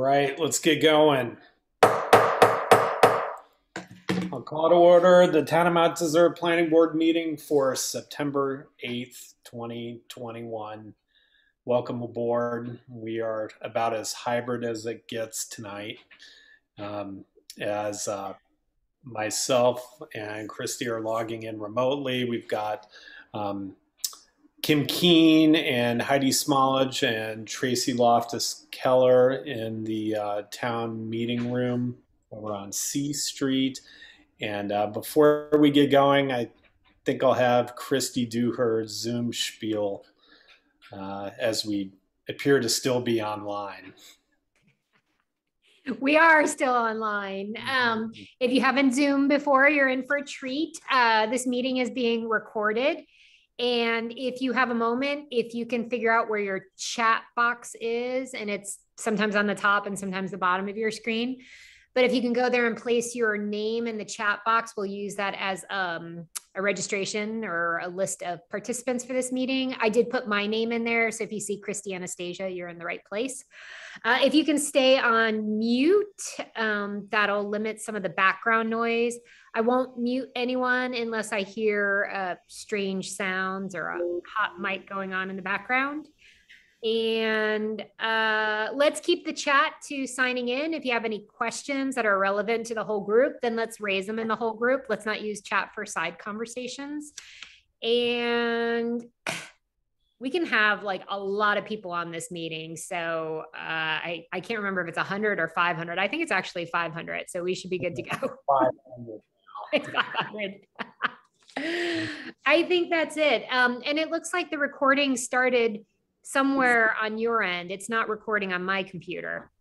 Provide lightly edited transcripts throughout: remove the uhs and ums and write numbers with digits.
right, let's get going. I'll call to order the Town of Mount Desert Planning Board meeting for September 8th, 2021. Welcome aboard. We are about as hybrid as it gets tonight. As myself and Christy are logging in remotely, we've got Kim Keene and Heidi Smallage and Tracy Loftus Keller in the town meeting room over on C Street. And before we get going, I think I'll have Christy do her Zoom spiel as we appear to still be online. We are still online. If you haven't Zoomed before, you're in for a treat. This meeting is being recorded. And if you have a moment, if you can figure out where your chat box is, and it's sometimes on the top and sometimes the bottom of your screen, but if you can go there and place your name in the chat box, we'll use that as a registration or a list of participants for this meeting. I did put my name in there, so if you see Christy Anastasia, you're in the right place. If you can stay on mute, that'll limit some of the background noise. I won't mute anyone unless I hear strange sounds or a hot mic going on in the background. And let's keep the chat to signing in. If you have any questions that are relevant to the whole group, then let's raise them in the whole group. Let's not use chat for side conversations. And we can have like a lot of people on this meeting. So I can't remember if it's 100 or 500. I think it's actually 500. So we should be good to go. 500. It's 500. I think that's it. And it looks like the recording started somewhere on your end. It's not recording on my computer.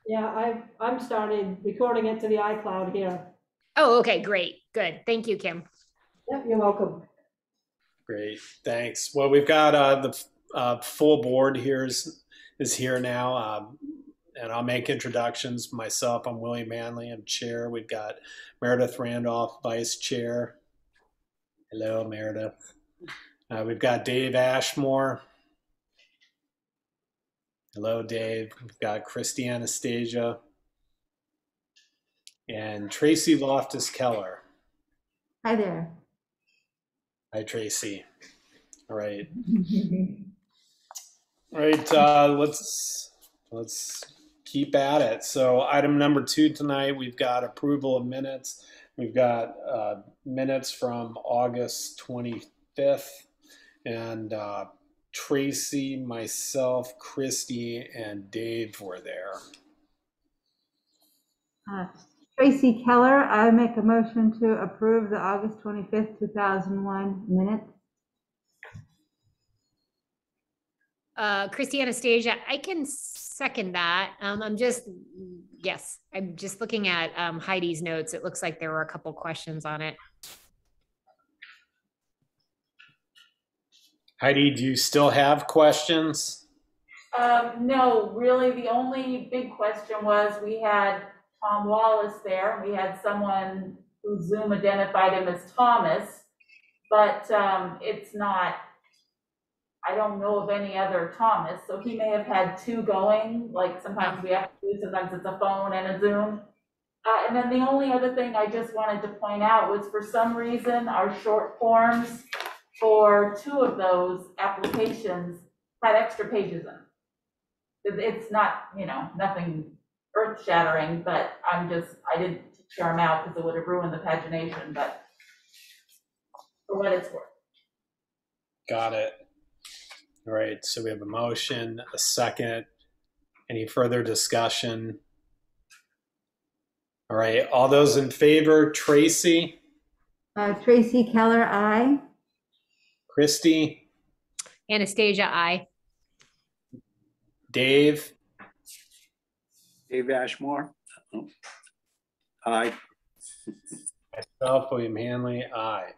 Yeah, I'm started recording it to the iCloud here. Oh, okay, great. Good. Thank you, Kim. Yep, you're welcome. Great, thanks. Well, we've got the full board here is here now, and I'll make introductions. Myself, I'm Willie Manley, I'm chair. We've got Meredith Randolph, vice chair. Hello, Meredith. We've got Dave Ashmore. Hello, Dave. We've got Christy Anastasia and Tracy Loftus Keller. Hi there. Hi, Tracy. All right. All right, let's keep at it. So item number 2 tonight, we've got approval of minutes. We've got minutes from August 25th, and Tracy, myself, Christy, and Dave were there. Tracy Keller, I make a motion to approve the August 25th, 2001 minutes. Christy Anastasia, I can second that. I'm just looking at Heidi's notes. It looks like there were a couple questions on it. Heidi, do you still have questions? No, really. The only big question was we had Tom Wallace there. We had someone who Zoom identified him as Thomas, but it's not, I don't know of any other Thomas. So he may have had 2 going, like sometimes we have to do, sometimes it's a phone and a Zoom. And then the only other thing I just wanted to point out was for some reason our short forms for 2 of those applications had extra pages in. It's not, nothing earth shattering, but I didn't tear them out because it would have ruined the pagination, but for what it's worth. Got it. All right, so we have a motion, a second. Any further discussion? All right, all those in favor, Tracy? Tracy Keller, aye. Christy? Anastasia, aye. Dave? Dave Ashmore? Aye. Myself, William Hanley, aye.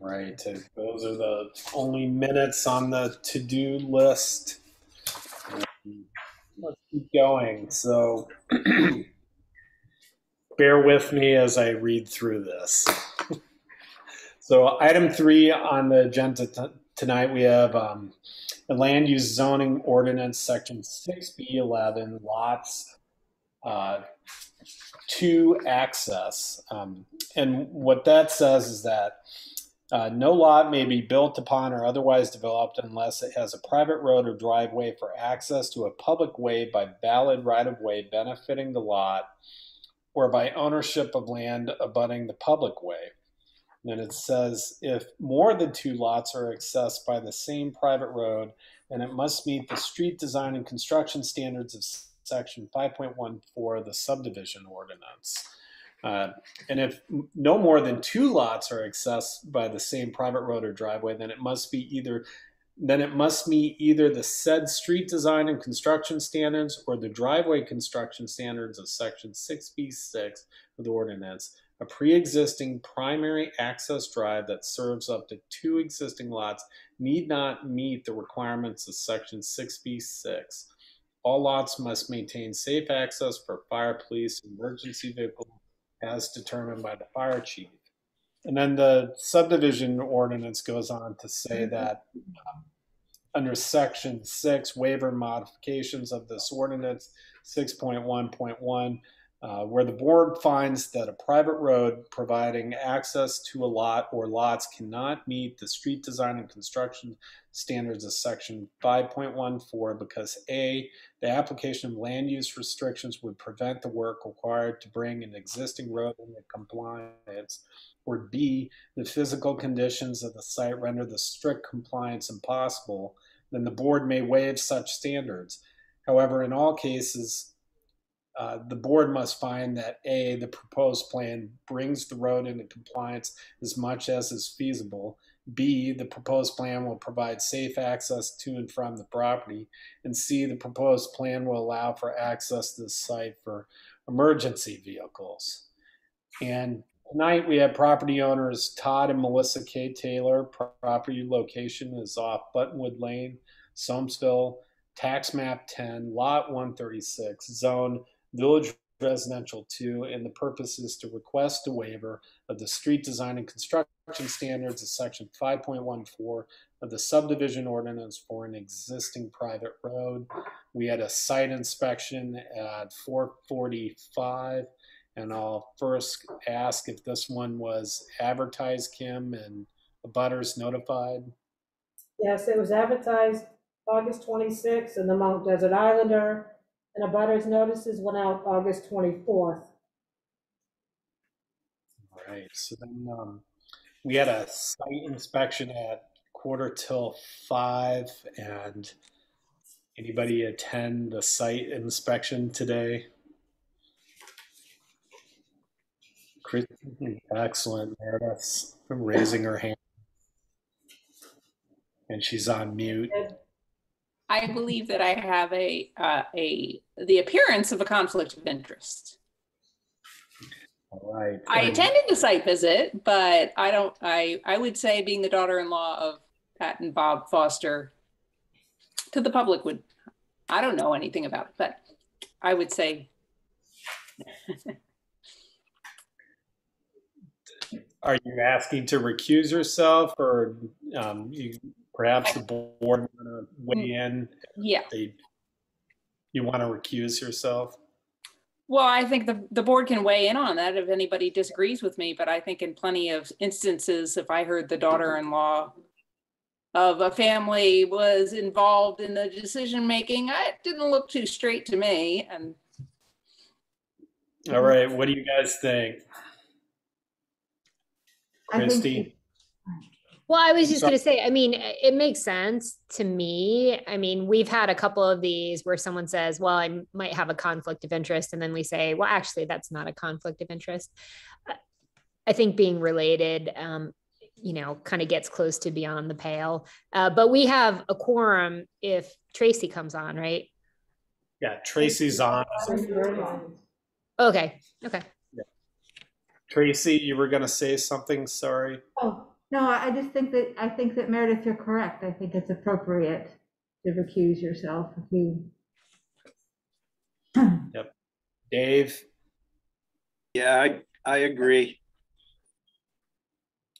Right, those are the only minutes on the to-do list. Let's keep going. So bear with me as I read through this. So item 3 on the agenda tonight, we have the land use zoning ordinance, section 6B11, lots 2 access. And what that says is that no lot may be built upon or otherwise developed unless it has a private road or driveway for access to a public way by valid right-of-way benefiting the lot or by ownership of land abutting the public way. And then it says if more than 2 lots are accessed by the same private road, then it must meet the street design and construction standards of section 5.14 of the subdivision ordinance. And if no more than 2 lots are accessed by the same private road or driveway, then it must meet either the said street design and construction standards or the driveway construction standards of section 6B6 of the ordinance. A pre-existing primary access drive that serves up to 2 existing lots need not meet the requirements of section 6B6. All lots must maintain safe access for fire, police, emergency vehicles as determined by the fire chief. And then the subdivision ordinance goes on to say that under section 6, waiver modifications of this ordinance, 6.1.1, where the board finds that a private road providing access to a lot or lots cannot meet the street design and construction standards of section 5.14 because A, the application of land use restrictions would prevent the work required to bring an existing road into compliance, or B, the physical conditions of the site render the strict compliance impossible, then the board may waive such standards. However, in all cases, the board must find that A, the proposed plan brings the road into compliance as much as is feasible, B, the proposed plan will provide safe access to and from the property, and C, the proposed plan will allow for access to the site for emergency vehicles. And tonight we have property owners Todd and Melissa K. Taylor. Property location is off Buttonwood Lane, Soamsville, tax map 10, lot 136, zone Village Residential 2, and the purpose is to request a waiver of the street design and construction standards of section 5.14 of the subdivision ordinance for an existing private road. We had a site inspection at 4:45, and I'll first ask if this one was advertised, Kim, and abutters notified. Yes, it was advertised August 26th in the Mount Desert Islander, and a butters notices went out August 24th. All right, so then we had a site inspection at 4:45, and anybody attend the site inspection today? Excellent. Meredith's raising her hand, and she's on mute. I believe that I have the appearance of a conflict of interest. All right. I attended the site visit, but I would say, being the daughter-in-law of Pat and Bob Foster, to the public I don't know anything about it, but I would say. Are you asking to recuse yourself, or perhaps the board want to weigh in? Yeah. You want to recuse yourself? Well, I think the board can weigh in on that if anybody disagrees with me, but I think in plenty of instances, if I heard the daughter-in-law of a family was involved in the decision-making, it didn't look too straight to me. And all right, what do you guys think? Christy? Well, I was just going to say, I mean, it makes sense to me. I mean, we've had a couple of these where someone says, well, I might have a conflict of interest. And then we say, well, actually, that's not a conflict of interest. I think being related, kind of gets close to beyond the pale. But we have a quorum if Tracy comes on, right? Yeah, Tracy's on. Okay. Yeah. Tracy, you were going to say something, sorry. Oh, no, I just think that Meredith, you're correct. I think it's appropriate to recuse yourself if you. Yep. Dave? Yeah, I agree.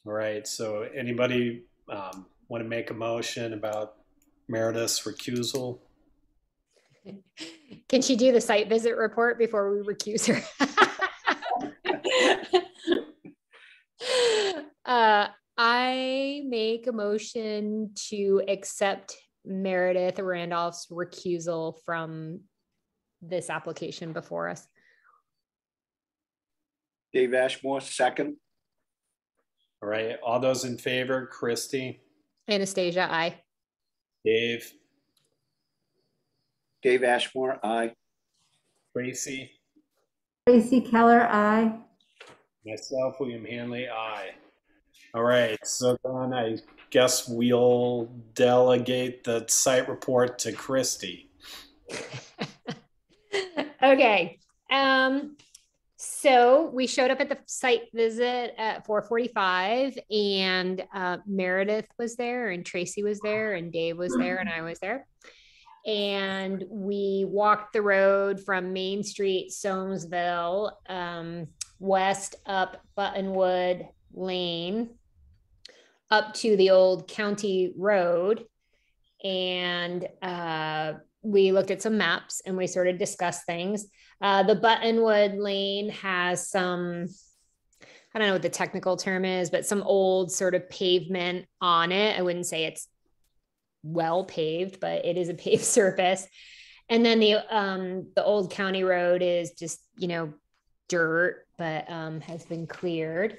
All right, so anybody want to make a motion about Meredith's recusal. Can she do the site visit report before we recuse her? I make a motion to accept Meredith Randolph's recusal from this application before us. Dave Ashmore, second. All right, all those in favor, Christie, Anastasia, aye. Dave, Dave Ashmore, aye. Tracy, Tracy Keller, aye. myself, William Hanley, aye. All right, so then I guess we'll delegate the site report to Christie. Okay. So we showed up at the site visit at 4:45, and Meredith was there, and Tracy was there, and Dave was there, and I was there. And we walked the road from Main Street, Soamesville, west up Buttonwood Lane, up to the old county road. And we looked at some maps and we sort of discussed things. The Buttonwood Lane has some, I don't know what the technical term is, but some old sort of pavement on it. I wouldn't say it's well paved, but it is a paved surface. And then the old county road is just, you know, dirt, but has been cleared.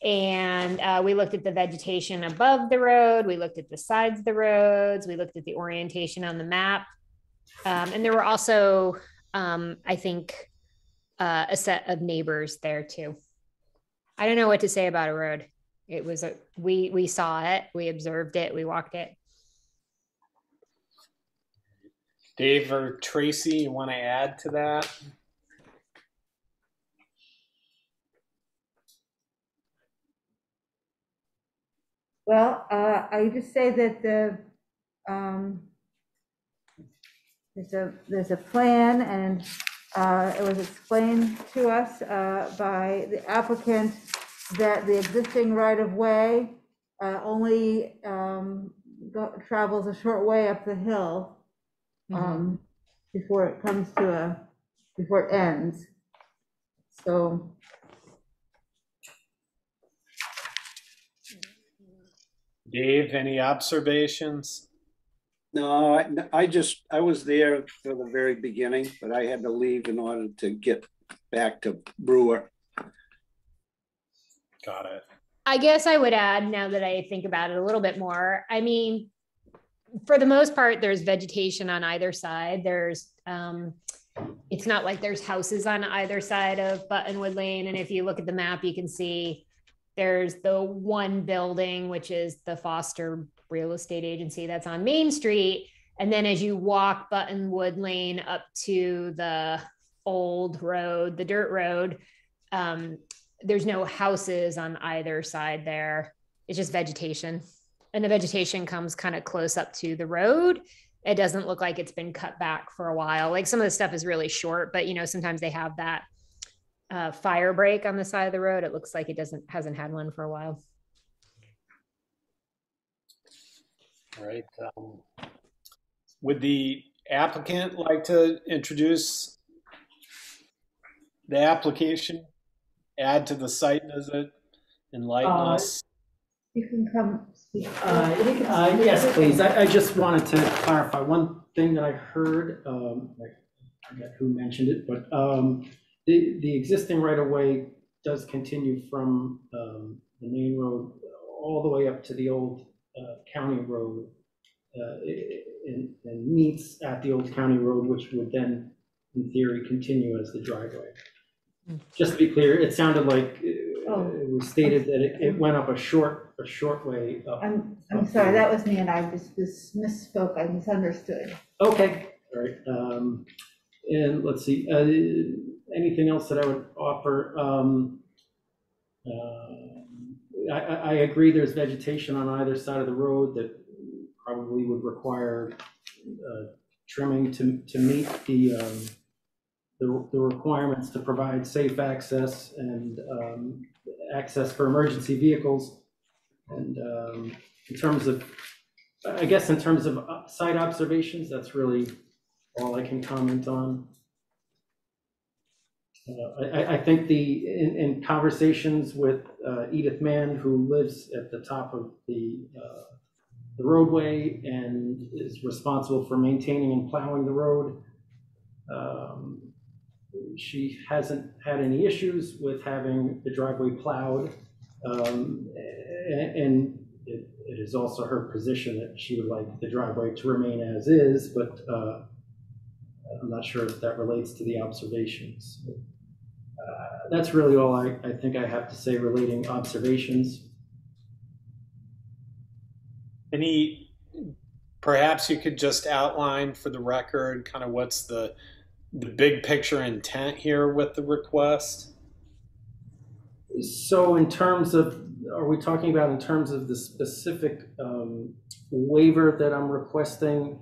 And we looked at the vegetation above the road. We looked at the sides of the roads. We looked at the orientation on the map. And there were also, I think, a set of neighbors there too. I don't know what to say about a road. It was, we saw it, we observed it, we walked it. Dave or Tracy, you want to add to that? Well, I just say that there's a plan, and it was explained to us by the applicant that the existing right-of-way only travels a short way up the hill before it comes to before it ends. So. Dave, any observations? No, I was there for the very beginning, but I had to leave in order to get back to Brewer. Got it. I guess I would add, now that I think about it a little bit more, I mean, for the most part, there's vegetation on either side. There's, it's not like there's houses on either side of Buttonwood Lane. And if you look at the map, you can see there's the one building, which is the Foster Real Estate Agency that's on Main Street. And then as you walk Buttonwood Lane up to the old road, the dirt road, there's no houses on either side there. It's just vegetation. And the vegetation comes kind of close up to the road. It doesn't look like it's been cut back for a while. Like some of the stuff is really short, but you know, sometimes they have that fire break on the side of the road. It looks like it hasn't had one for a while. All right. Would the applicant like to introduce the application, add to the site visit, enlighten us? You can come speak. Yes, please. I just wanted to clarify one thing that I heard. I forget who mentioned it, but the existing right-of-way does continue from the main road all the way up to the old county road, and meets at the old county road, which would then, in theory, continue as the driveway. Just to be clear, it sounded like it was stated that it went up a short way up. I'm sorry, that was me, and I just misspoke. I misunderstood. Okay, all right. And let's see, anything else that I would offer? I agree there's vegetation on either side of the road that probably would require trimming to meet the requirements to provide safe access and access for emergency vehicles. And in terms of I guess in terms of site observations, that's really all I can comment on. I think in conversations with Edith Mann, who lives at the top of the roadway and is responsible for maintaining and plowing the road, she hasn't had any issues with having the driveway plowed. And it is also her position that she would like the driveway to remain as is, but I'm not sure if that relates to the observations. That's really all I think I have to say relating observations. Perhaps you could just outline for the record kind of what's the big picture intent here with the request? So in terms of, are we talking about in terms of the specific waiver that I'm requesting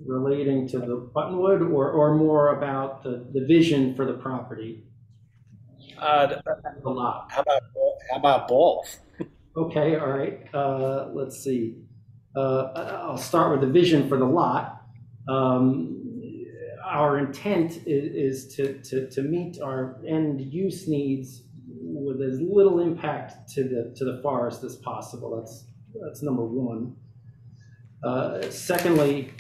relating to the Buttonwood, or more about the vision for the property? A lot. How about both? Okay, all right. Let's see. I'll start with the vision for the lot. Our intent is to meet our end use needs with as little impact to the forest as possible. That's number one. Secondly,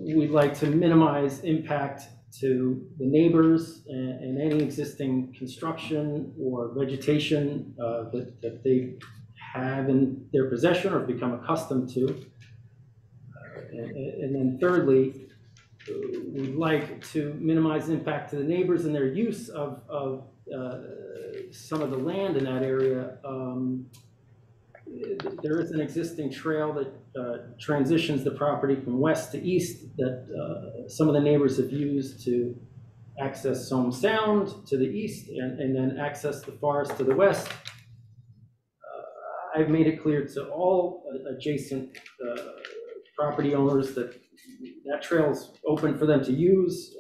we'd like to minimize impact to the neighbors and any existing construction or vegetation that they have in their possession or have become accustomed to. And then thirdly, we'd like to minimize impact to the neighbors and their use of some of the land in that area. There is an existing trail that transitions the property from west to east that some of the neighbors have used to access Somme Sound to the east and then access the forest to the west. I've made it clear to all adjacent property owners that trail is open for them to use.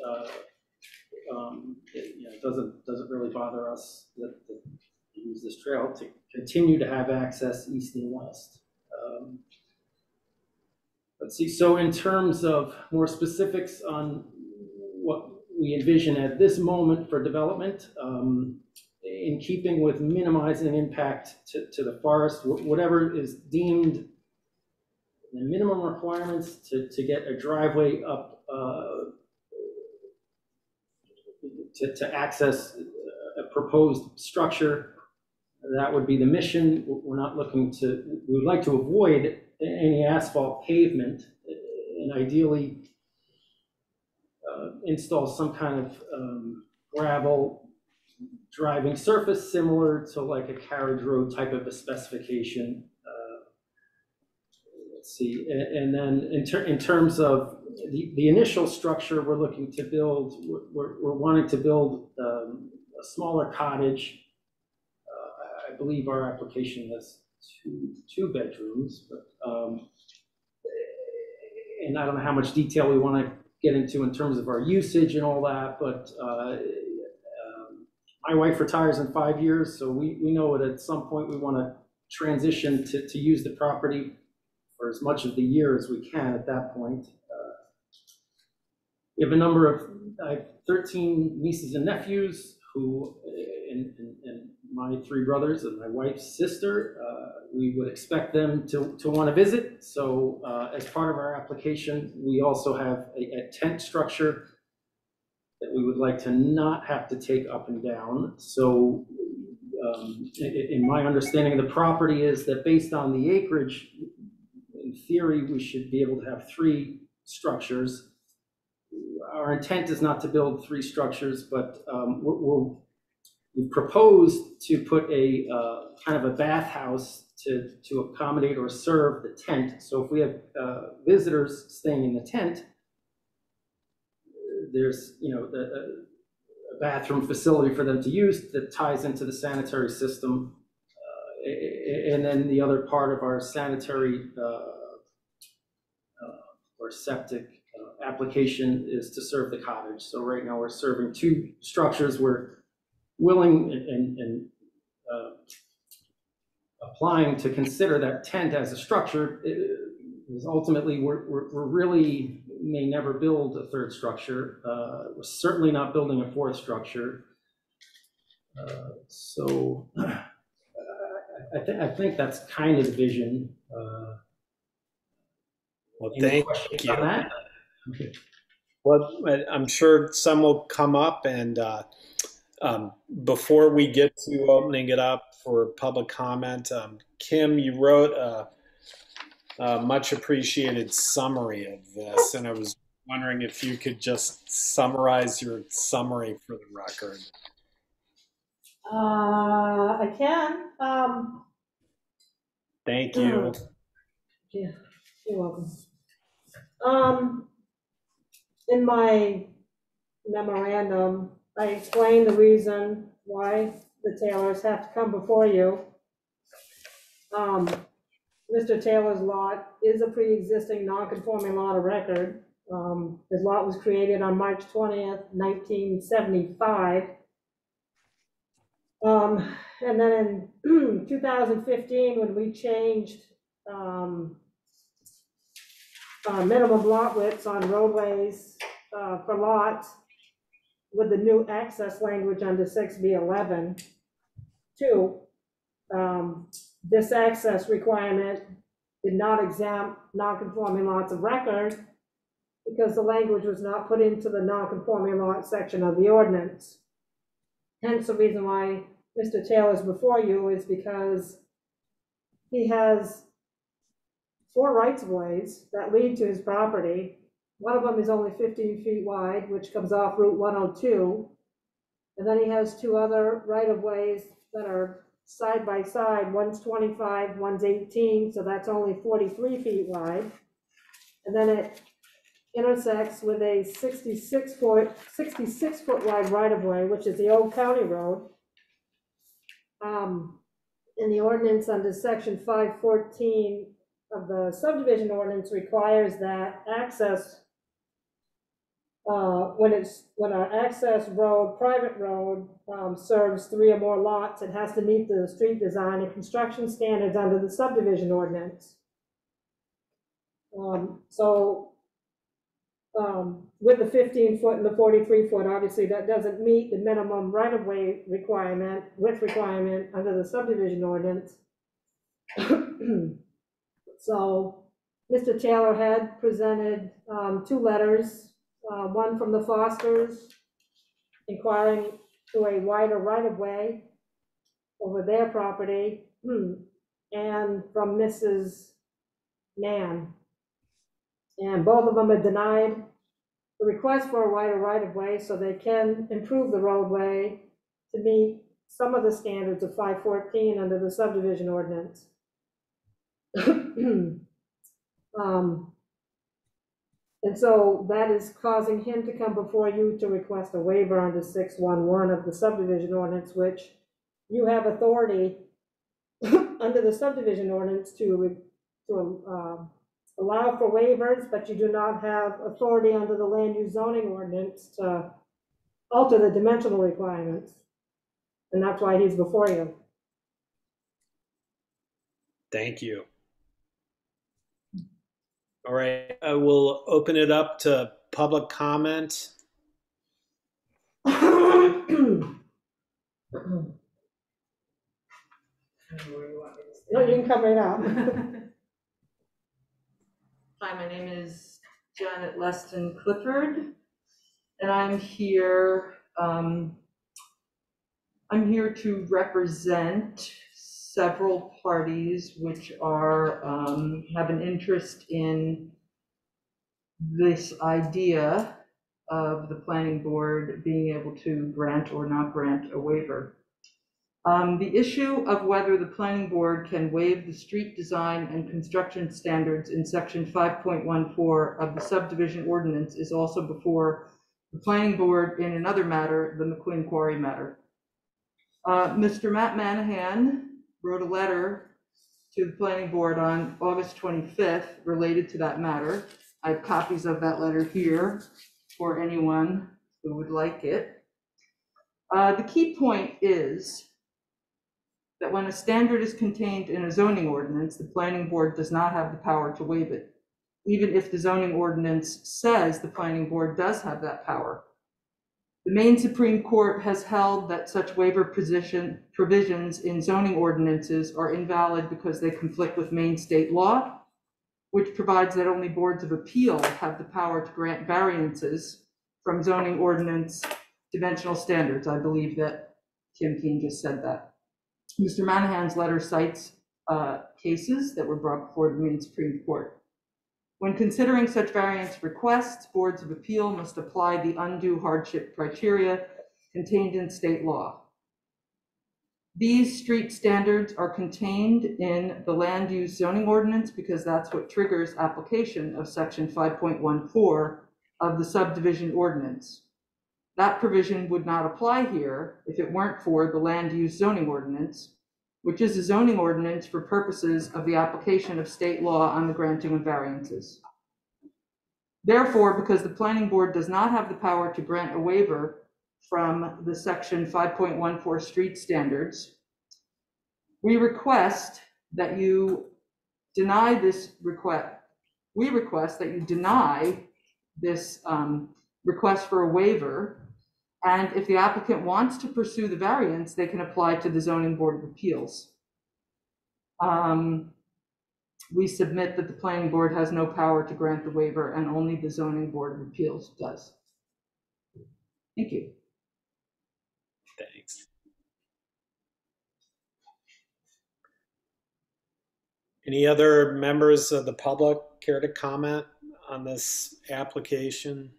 It doesn't really bother us that use this trail to continue to have access east and west. Let's see, so in terms of more specifics on what we envision at this moment for development, in keeping with minimizing impact to the forest, whatever is deemed the minimum requirements to get a driveway up to access a proposed structure, that would be the mission. We're not looking to, we would like to avoid any asphalt pavement and ideally install some kind of gravel driving surface similar to like a carriage road type of a specification. Let's see, and then in terms of the initial structure we're looking to build, we're wanting to build a smaller cottage. I believe our application has two bedrooms, but and I don't know how much detail we want to get into in terms of our usage and all that, but my wife retires in 5 years, so we know that at some point we want to transition to use the property for as much of the year as we can at that point. We have a number of, I have 13 nieces and nephews who, and my 3 brothers and my wife's sister, we would expect them to want to visit. So as part of our application, we also have a tent structure that we would like to not have to take up and down. So in my understanding of the property is that based on the acreage, in theory, we should be able to have 3 structures. Our intent is not to build 3 structures, but we proposed to put a kind of a bathhouse to accommodate or serve the tent. So if we have visitors staying in the tent, there's a bathroom facility for them to use that ties into the sanitary system. And then the other part of our sanitary or septic application is to serve the cottage. So right now we're serving 2 structures. We're willing and applying to consider that tent as a structure, is ultimately we're really may never build a third structure. We're certainly not building a fourth structure. So I think that's kind of the vision. Well, Any thank questions you. on that? Okay. Well, I'm sure some will come up, and before we get to opening it up for public comment, Kim, you wrote a much appreciated summary of this, and I was wondering if you could just summarize your summary for the record. I can. Thank you. Yeah, you're welcome. In my memorandum, I explained the reason why the Taylors have to come before you. Mr. Taylor's lot is a pre-existing non-conforming lot of record. His lot was created on March 20th, 1975. And then in 2015, when we changed minimum lot widths on roadways for lots with the new access language under 6B11, this access requirement did not exempt non-conforming lots of record because the language was not put into the non-conforming lot section of the ordinance. Hence the reason why Mr. Taylor's before you is because he has 4 rights-of-ways that lead to his property. One of them is only 15 feet wide, which comes off Route 102. And then he has 2 other right-of-ways that are side by side. One's 25, one's 18, so that's only 43 feet wide. And then it intersects with a 66-foot wide right-of-way, which is the old county road. In the ordinance under section 514 of the subdivision ordinance requires that access, when an access road, private road, serves 3 or more lots, it has to meet the street design and construction standards under the subdivision ordinance. With the 15-foot and the 43-foot, obviously that doesn't meet the minimum right-of-way requirement, width requirement under the subdivision ordinance. So Mr. Taylor had presented 2 letters, one from the Fosters inquiring to a wider right-of-way over their property, and from Mrs. Mann. And both of them had denied the request for a wider right-of-way so they can improve the roadway to meet some of the standards of 514 under the subdivision ordinance. And so that is causing him to come before you to request a waiver under 611 of the subdivision ordinance, which you have authority under the subdivision ordinance to allow for waivers, but you do not have authority under the land use zoning ordinance to alter the dimensional requirements. And that's why he's before you. Thank you. All right, I will open it up to public comment. No, you can come right out. Hi, my name is Janet Leston Clifford, and I'm here to represent several parties which are have an interest in this idea of the planning board being able to grant or not grant a waiver. The issue of whether the planning board can waive the street design and construction standards in section 5.14 of the subdivision ordinance is also before the planning board in another matter, the McQueen Quarry matter. Mr. Matt Manahan wrote a letter to the planning board on August 25th related to that matter. I have copies of that letter here for anyone who would like it. The key point is that when a standard is contained in a zoning ordinance, the planning board does not have the power to waive it, even if the zoning ordinance says the planning board does have that power. The Maine Supreme Court has held that such waiver provisions in zoning ordinances are invalid because they conflict with Maine state law, which provides that only boards of appeal have the power to grant variances from zoning ordinance dimensional standards. I believe that Kim Keene just said that. Mr. Manahan's letter cites cases that were brought before the Maine Supreme Court. When considering such variance requests, boards of appeal must apply the undue hardship criteria contained in state law. These street standards are contained in the land use zoning ordinance because that's what triggers application of section 5.14 of the subdivision ordinance. That provision would not apply here if it weren't for the land use zoning ordinance, which is a zoning ordinance for purposes of the application of state law on the granting of variances. Therefore, because the planning board does not have the power to grant a waiver from the section 5.14 street standards, we request that you deny this request. We request that you deny this request for a waiver. And if the applicant wants to pursue the variance, they can apply to the Zoning Board of Appeals. We submit that the planning board has no power to grant the waiver and only the Zoning Board of Appeals does. Thank you. Thanks. Any other members of the public care to comment on this application?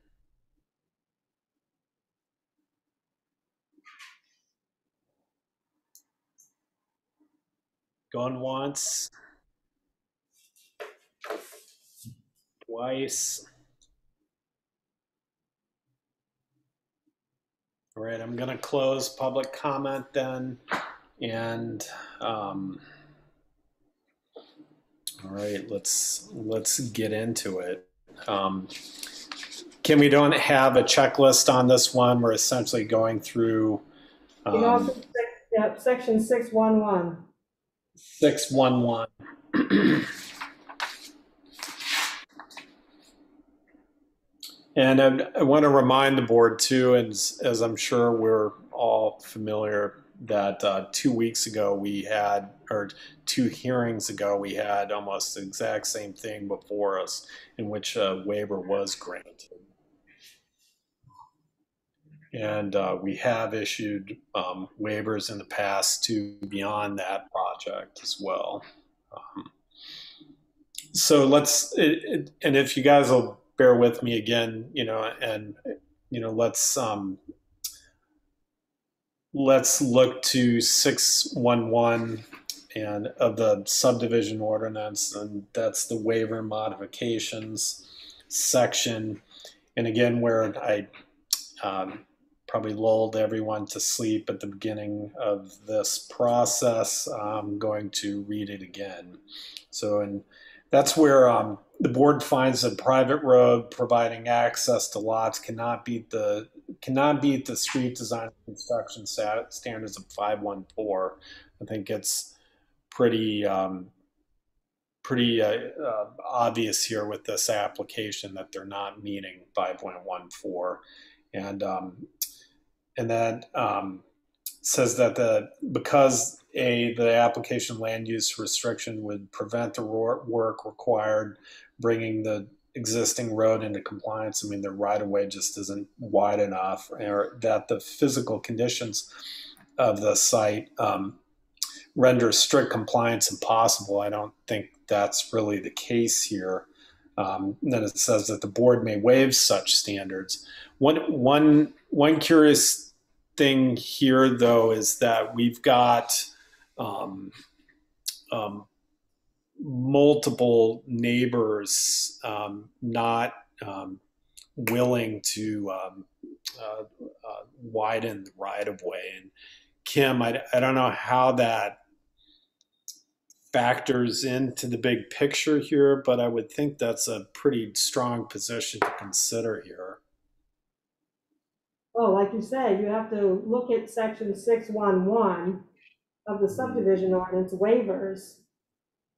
Going once, twice. All right, I'm gonna close public comment then, and all right, let's get into it. Kim, we don't have a checklist on this one. We're essentially going through Section 611. 611. And I want to remind the board too, as I'm sure we're all familiar, that 2 weeks ago we had, or 2 hearings ago, we had almost the exact same thing before us in which a waiver was granted. And we have issued waivers in the past to beyond that project as well. So let's, and if you guys will bear with me again, let's look to 611 and of the subdivision ordinance, and that's the waiver modifications section. And again, where I probably lulled everyone to sleep at the beginning of this process, I'm going to read it again. So, and that's where the board finds a private road providing access to lots cannot beat the street design and construction standards of 514. I think it's pretty obvious here with this application that they're not meeting 5.14, and that says that because the application land use restriction would prevent the work required bringing the existing road into compliance. I mean, the right-of-way just isn't wide enough, or that the physical conditions of the site render strict compliance impossible. I don't think that's really the case here. Then it says that the board may waive such standards. One curious thing here, though, is that we've got multiple neighbors not willing to widen the right-of-way. And Kim, I don't know how that factors into the big picture here, but I would think that's a pretty strong position to consider here. Well, like you said, you have to look at section 611 of the subdivision ordinance waivers.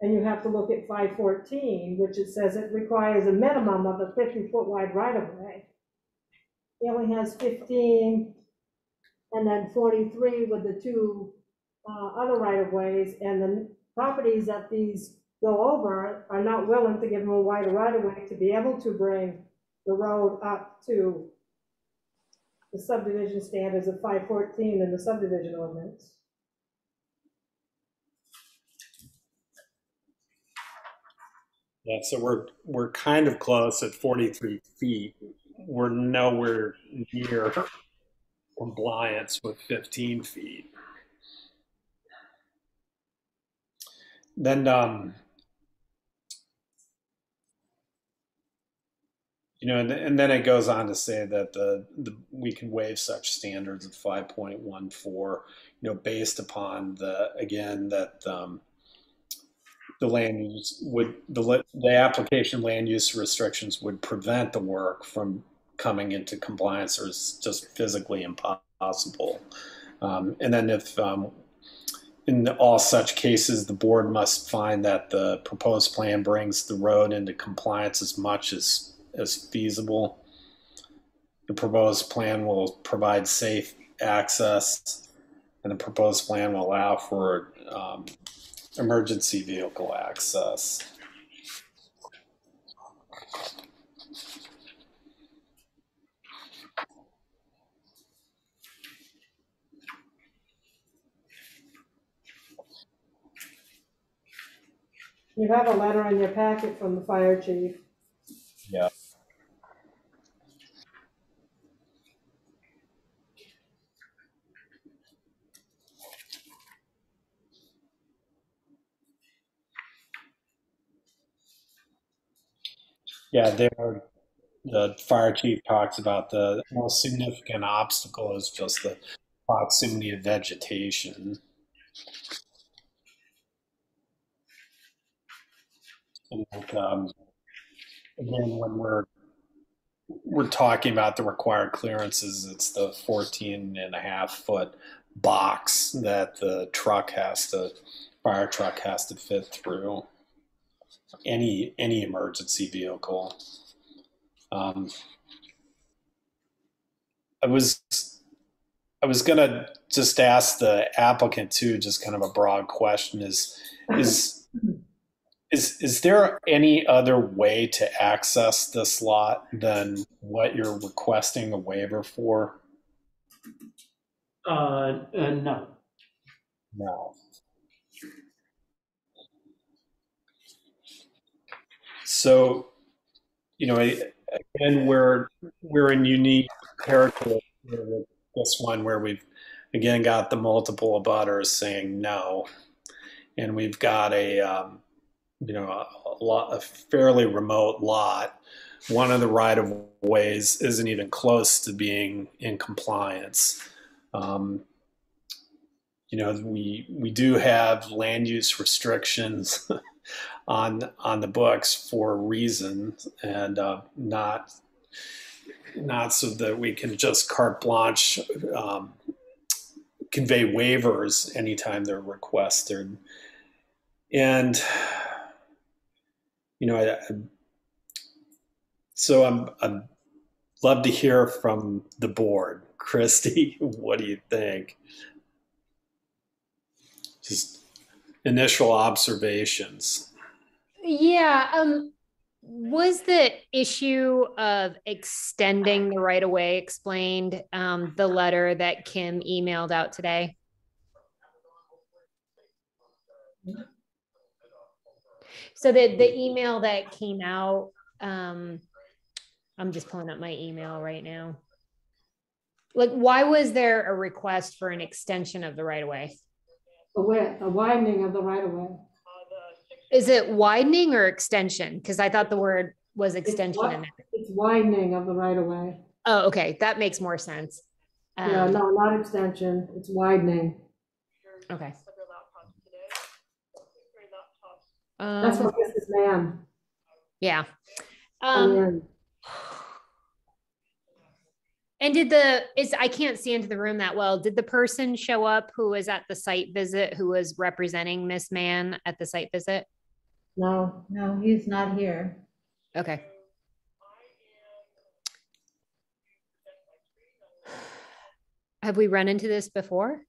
And you have to look at 514, which it says it requires a minimum of a 50-foot wide right-of-way. He only has 15, and then 43 with the two other right-of-ways, and the properties that these go over are not willing to give them a wider right-of-way to be able to bring the road up to the subdivision standards of 514 in the subdivision ordinance. Yeah, so we're kind of close at 43 feet. We're nowhere near compliance with 15 feet. Then, you know, and then it goes on to say that we can waive such standards at 5.14, you know, based upon the land use the application land use restrictions would prevent the work from coming into compliance, or it's just physically impossible. And then if in all such cases, the board must find that the proposed plan brings the road into compliance as much as feasible. The proposed plan will provide safe access, and the proposed plan will allow for emergency vehicle access. You have a letter in your packet from the fire chief. Yeah. Yeah, the fire chief talks about the most significant obstacle is just the proximity of vegetation. And again, when we're talking about the required clearances, it's the 14.5 foot box that the fire truck has to fit through. Any emergency vehicle. I was gonna just ask the applicant too, just kind of a broad question: is there any other way to access this lot than what you're requesting a waiver for? No. No. So, you know, again, we're in unique territory with this one, where we've again got the multiple abutters saying no, and we've got a fairly remote lot. One of the right of ways isn't even close to being in compliance. You know, we do have land use restrictions on the books for a reason, and not so that we can just carte blanche convey waivers anytime they're requested. And you know, so I'm love to hear from the board. Christy, what do you think? Just initial observations. Yeah, was the issue of extending the right of way explained the letter that Kim emailed out today? So the email that came out, I'm just pulling up my email right now. Like, why was there a request for an extension of the right of way? A widening of the right of way. Is it widening or extension? Because I thought the word was extension in there. It's widening of the right of way. Oh, okay. That makes more sense. Yeah, no, not extension. It's widening. Okay. That's what this is, ma'am. Yeah. And I can't see into the room that well. Did the person show up who was at the site visit, who was representing Miss Mann at the site visit? No, No, he's not here. Okay. Have we run into this before?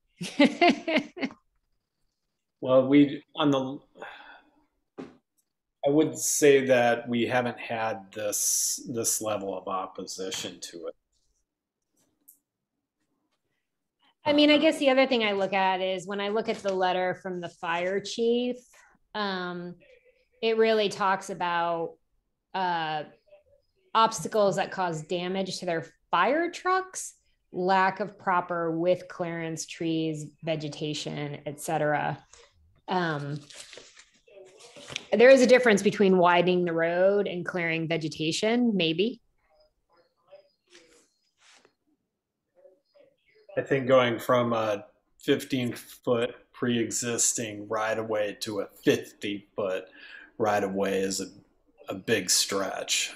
Well, I would say that we haven't had this level of opposition to it. I mean, I guess the other thing I look at is when I look at the letter from the fire chief, it really talks about obstacles that cause damage to their fire trucks, lack of proper width clearance, trees, vegetation, etc. There is a difference between widening the road and clearing vegetation, maybe. I think going from a 15-foot pre-existing right-of-way to a 50-foot right-of-way is a big stretch.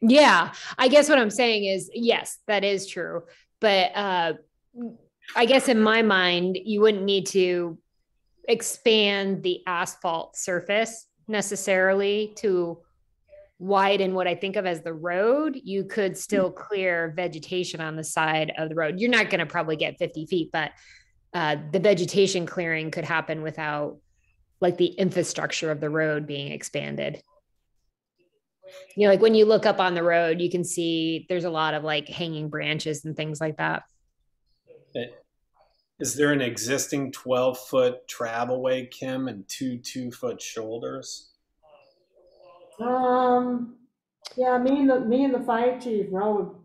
Yeah, I guess what I'm saying is, yes, that is true. But I guess in my mind, you wouldn't need to expand the asphalt surface necessarily to widen what I think of as the road. You could still clear vegetation on the side of the road. You're not going to probably get 50 feet, but the vegetation clearing could happen without like the infrastructure of the road being expanded. You know, like when you look up on the road, you can see there's a lot of like hanging branches and things like that. Is there an existing 12-foot travelway, Kim, and two 2-foot shoulders? Yeah, me and the fire chief rode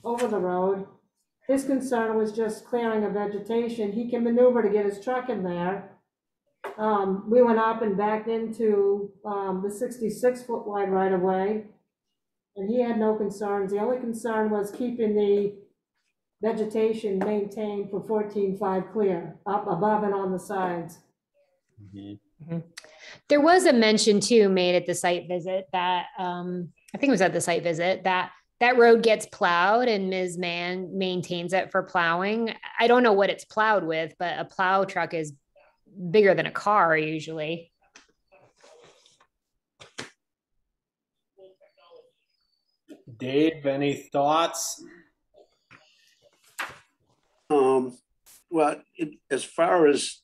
over the road. His concern was just clearing of vegetation. He can maneuver to get his truck in there. We went up and backed into the 66-foot wide right of way, and he had no concerns. The only concern was keeping the vegetation maintained for 14.5 clear, up above and on the sides. Mm-hmm. There was a mention too made at the site visit that I think it was at the site visit that road gets plowed and Ms. Mann maintains it for plowing. I don't know what it's plowed with, but a plow truck is bigger than a car usually. Dave, any thoughts? Well, as far as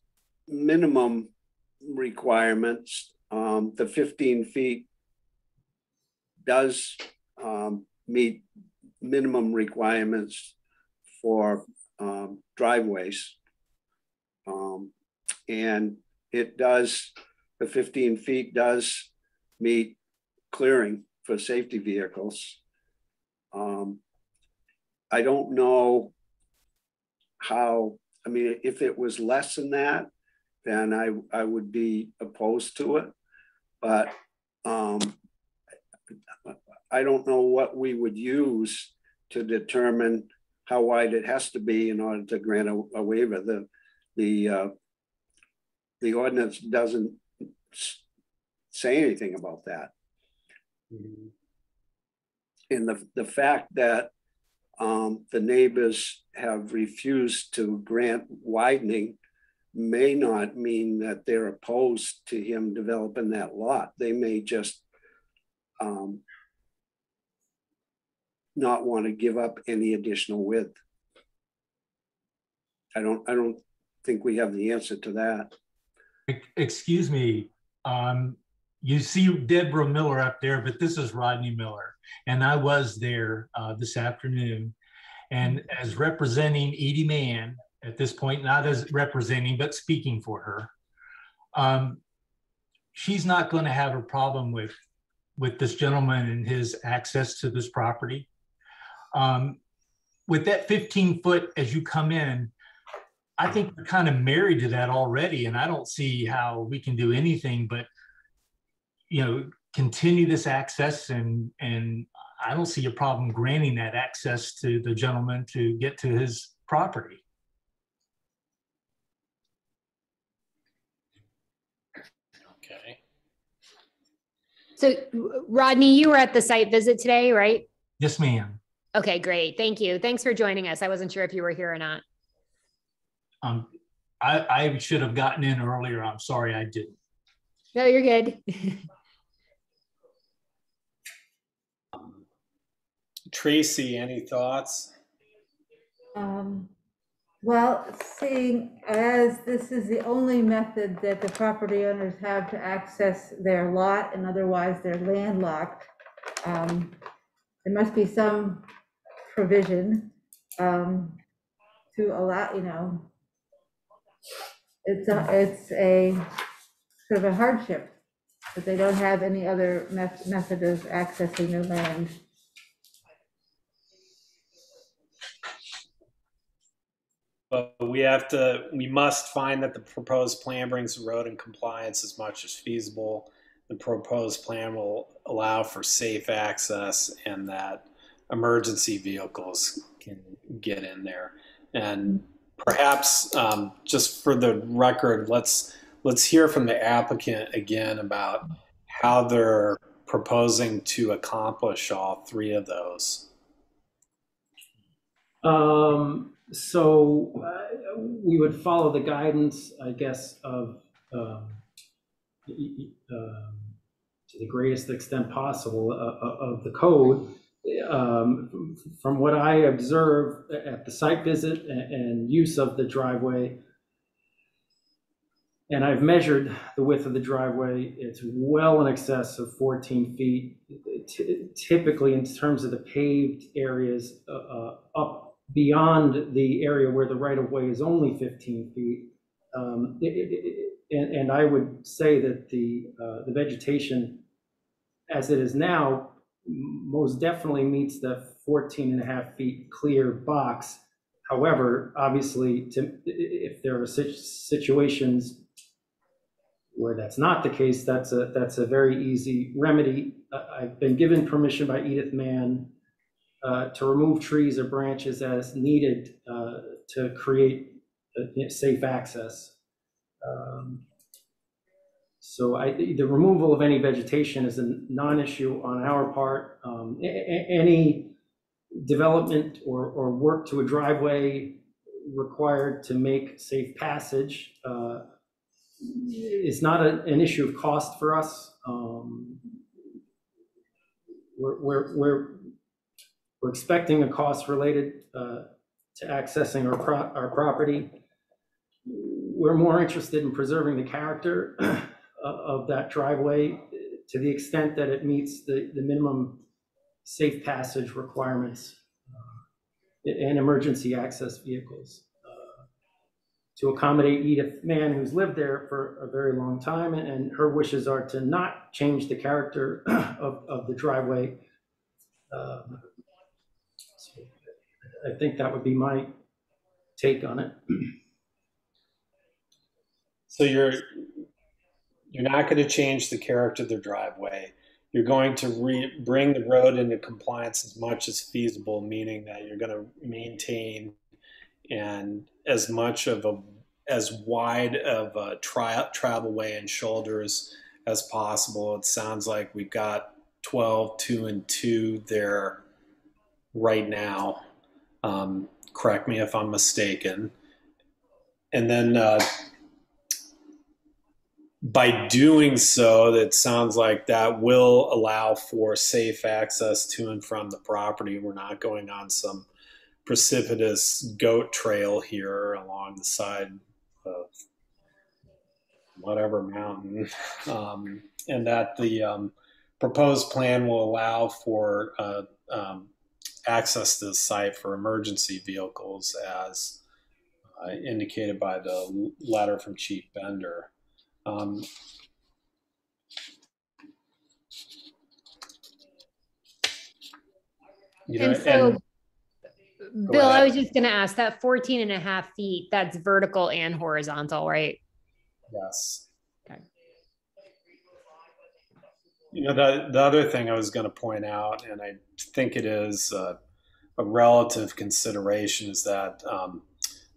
minimum requirements, the 15 feet does meet minimum requirements for driveways. And the 15 feet does meet clearing for safety vehicles. I don't know how, I mean, if it was less than that, then I would be opposed to it. But I don't know what we would use to determine how wide it has to be in order to grant a waiver. The ordinance doesn't say anything about that. Mm-hmm. And the fact that the neighbors have refused to grant widening may not mean that they're opposed to him developing that lot. They may just not want to give up any additional width. I don't think we have the answer to that. Excuse me, you see Deborah Miller up there, but this is Rodney Miller. And I was there this afternoon. And as representing Edie Mann at this point, not as representing, but speaking for her, she's not going to have a problem with this gentleman and his access to this property. With that 15 foot as you come in, I think we're kind of married to that already, and I don't see how we can do anything but, you know, continue this access, and I don't see a problem granting that access to the gentleman to get to his property. Okay. So Rodney, you were at the site visit today, right? Yes, ma'am. Okay, great. Thank you. Thanks for joining us. I wasn't sure if you were here or not. I should have gotten in earlier. I'm sorry I didn't. No, you're good. Tracy, any thoughts? Well, seeing as this is the only method that the property owners have to access their lot and otherwise they're landlocked, there must be some provision to allow, you know, it's a sort of a hardship that they don't have any other method of accessing their land. But we must find that the proposed plan brings the road in compliance as much as feasible. The proposed plan will allow for safe access and that emergency vehicles can get in there. And perhaps just for the record, let's hear from the applicant again about how they're proposing to accomplish all three of those. So we would follow the guidance, I guess, of to the greatest extent possible of the code. From what I observed at the site visit and use of the driveway, and I've measured the width of the driveway, it's well in excess of 14 feet. Typically, in terms of the paved areas, up beyond the area where the right-of-way is only 15 feet. And I would say that the vegetation, as it is now, most definitely meets the 14.5 feet clear box. However, obviously, if there are situations where that's not the case, that's a very easy remedy. I've been given permission by Edith Mann to remove trees or branches as needed to create safe access. So the removal of any vegetation is a non-issue on our part. Any development or work to a driveway required to make safe passage is not an issue of cost for us. We're expecting a cost related to accessing our property. We're more interested in preserving the character of that driveway to the extent that it meets the minimum safe passage requirements and emergency access vehicles. To accommodate Edith Mann, who's lived there for a very long time, and her wishes are to not change the character of the driveway. So I think that would be my take on it. So you're not going to change the character of the driveway. You're going to bring the road into compliance as much as feasible, meaning that you're going to maintain and as wide of a travel way and shoulders as possible. It sounds like we've got 12, 2 and 2 there right now. Correct me if I'm mistaken. And then by doing so, it sounds like that will allow for safe access to and from the property. We're not going on some precipitous goat trail here along the side of whatever mountain. And that the proposed plan will allow for access to the site for emergency vehicles as indicated by the letter from Chief Bender. Bill, I was just going to ask, that 14.5 feet, that's vertical and horizontal, right? Yes. Okay. The other thing I was going to point out, and I think it is a relative consideration, is that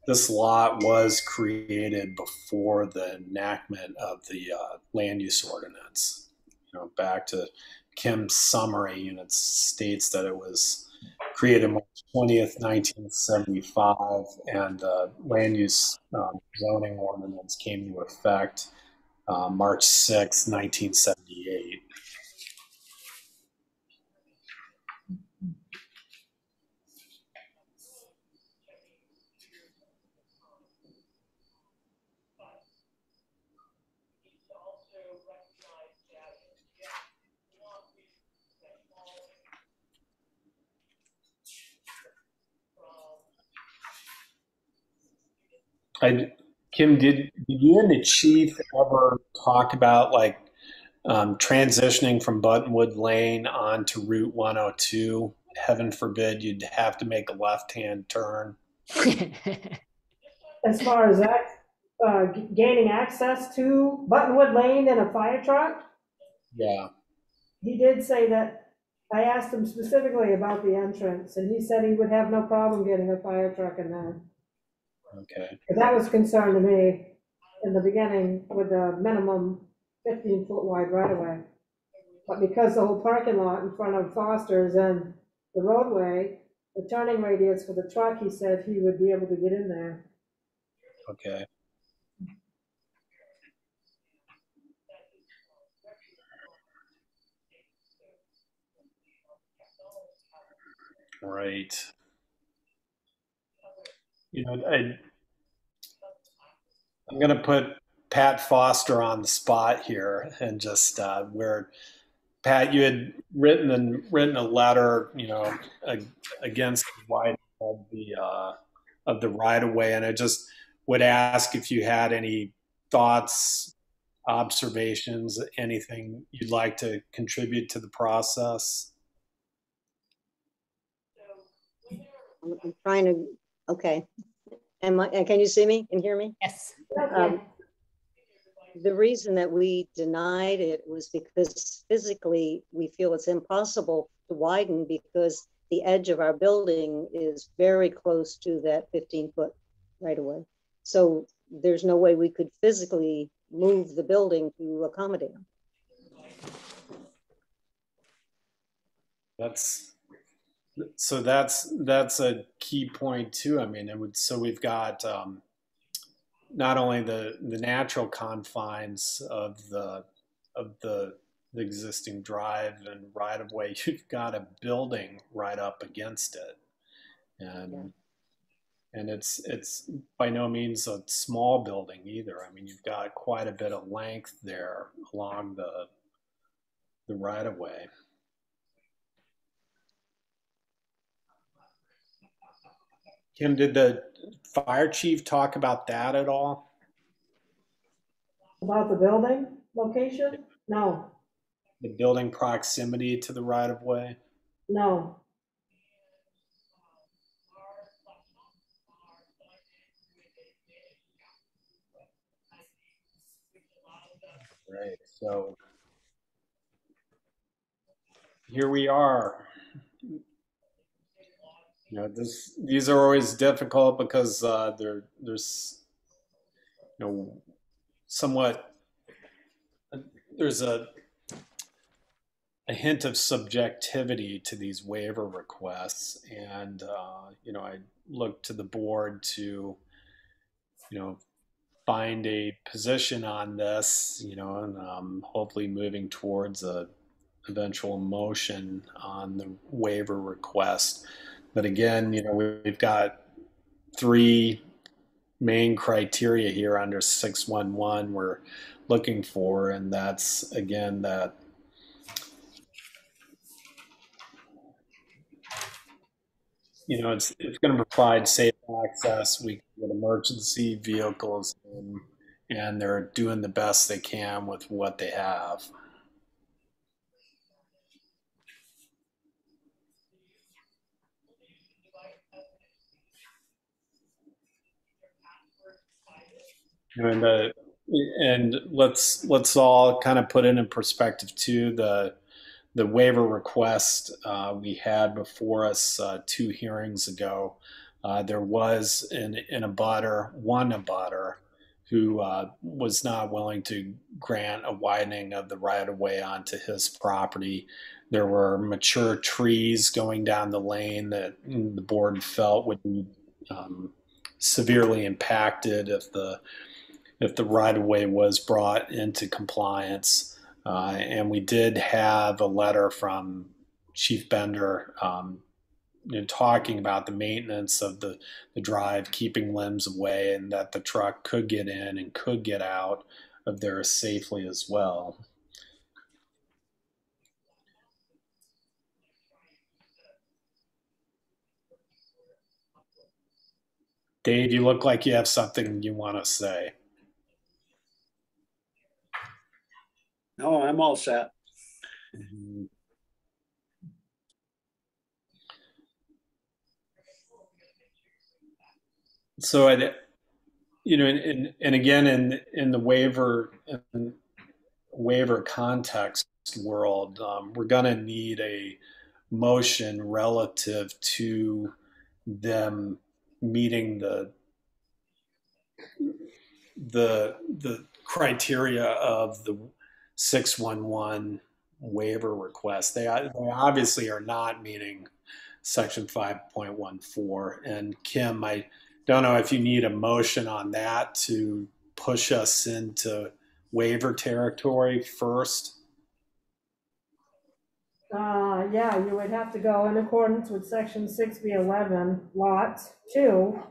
this lot was created before the enactment of the land use ordinance. Back to Kim's summary, and it states that it was created March 20th, 1975, and the land use zoning ordinance came into effect March 6th, 1978. Kim, did you and the chief ever talk about like transitioning from Buttonwood Lane onto Route 102? Heaven forbid you'd have to make a left-hand turn. As far as that, gaining access to Buttonwood Lane in a fire truck, Yeah. he did say that, I asked him specifically about the entrance, and he said he would have no problem getting a fire truck in there. Okay. But that was concern to me in the beginning with the minimum 15-foot wide right of way. But because the whole parking lot in front of Foster's and the roadway, the turning radius for the truck, he said he would be able to get in there. Okay. Right. You know, I'm going to put Pat Foster on the spot here, and just where Pat, you had written a letter, you know, against the widening of the right of way, and I just would ask if you had any thoughts, observations, anything you'd like to contribute to the process. I'm trying to, okay. Can you see me and hear me? Yes. The reason that we denied it was because physically we feel it's impossible to widen because the edge of our building is very close to that 15-foot right away. So there's no way we could physically move the building to accommodate them. That's a key point too. I mean, so we've got not only the natural confines of the existing drive and right of way, you've got a building right up against it, and it's by no means a small building either. I mean, you've got quite a bit of length there along the right of way. Kim, did the fire chief talk about that at all? About the building location? No, The building proximity to the right of way? no. Right. So here we are. You know, these are always difficult because there's somewhat there's a hint of subjectivity to these waiver requests, and I look to the board to find a position on this, and hopefully moving towards a eventual motion on the waiver request. But again, we've got three main criteria here under 611 we're looking for, and that's again that it's going to provide safe access. We can get emergency vehicles in, and they're doing the best they can with what they have. And let's all kind of put it in perspective too. The waiver request we had before us 2 hearings ago. There was one abutter who was not willing to grant a widening of the right-of-way onto his property. There were mature trees going down the lane that the board felt would be severely impacted if the right-of-way was brought into compliance. And we did have a letter from Chief Bender talking about the maintenance of the drive, keeping limbs away, and that the truck could get in and could get out of there safely as well. Dave, you look like you have something you want to say. No, I'm all set. So, and again, in the waiver context world, we're going to need a motion relative to them meeting the criteria of the 611 waiver request. They obviously are not meeting section 5.14. And Kim, I don't know if you need a motion on that to push us into waiver territory first. Yeah, you would have to go in accordance with section 6B11, lot 2,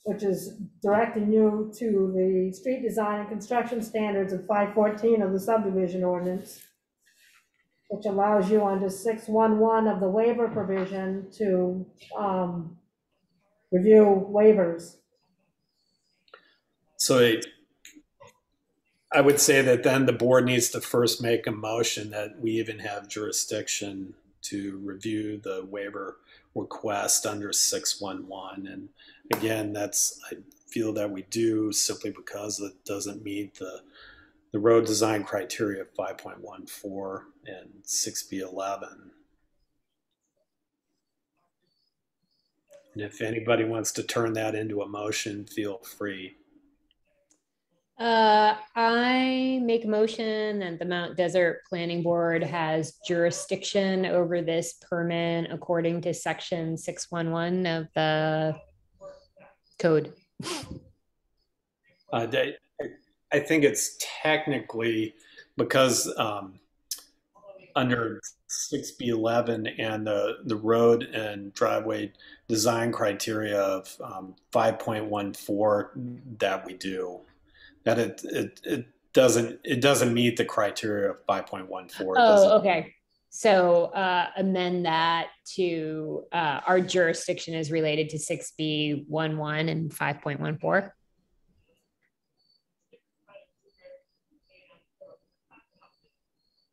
which is directing you to the street design and construction standards of 514 of the subdivision ordinance, which allows you under 611 of the waiver provision to review waivers. So I would say that then the board needs to first make a motion that we even have jurisdiction to review the waiver request under 611. And again, I feel that we do, simply because it doesn't meet the road design criteria of 5.14 and 6B11. And if anybody wants to turn that into a motion, feel free. I make a motion that the Mount Desert Planning Board has jurisdiction over this permit according to section 611 of the code. I think it's technically because under 6B11 and the road and driveway design criteria of 5.14 that we do. That it doesn't meet the criteria of 5.14. Oh, okay. So amend that to our jurisdiction is related to 6B11 and 5.14.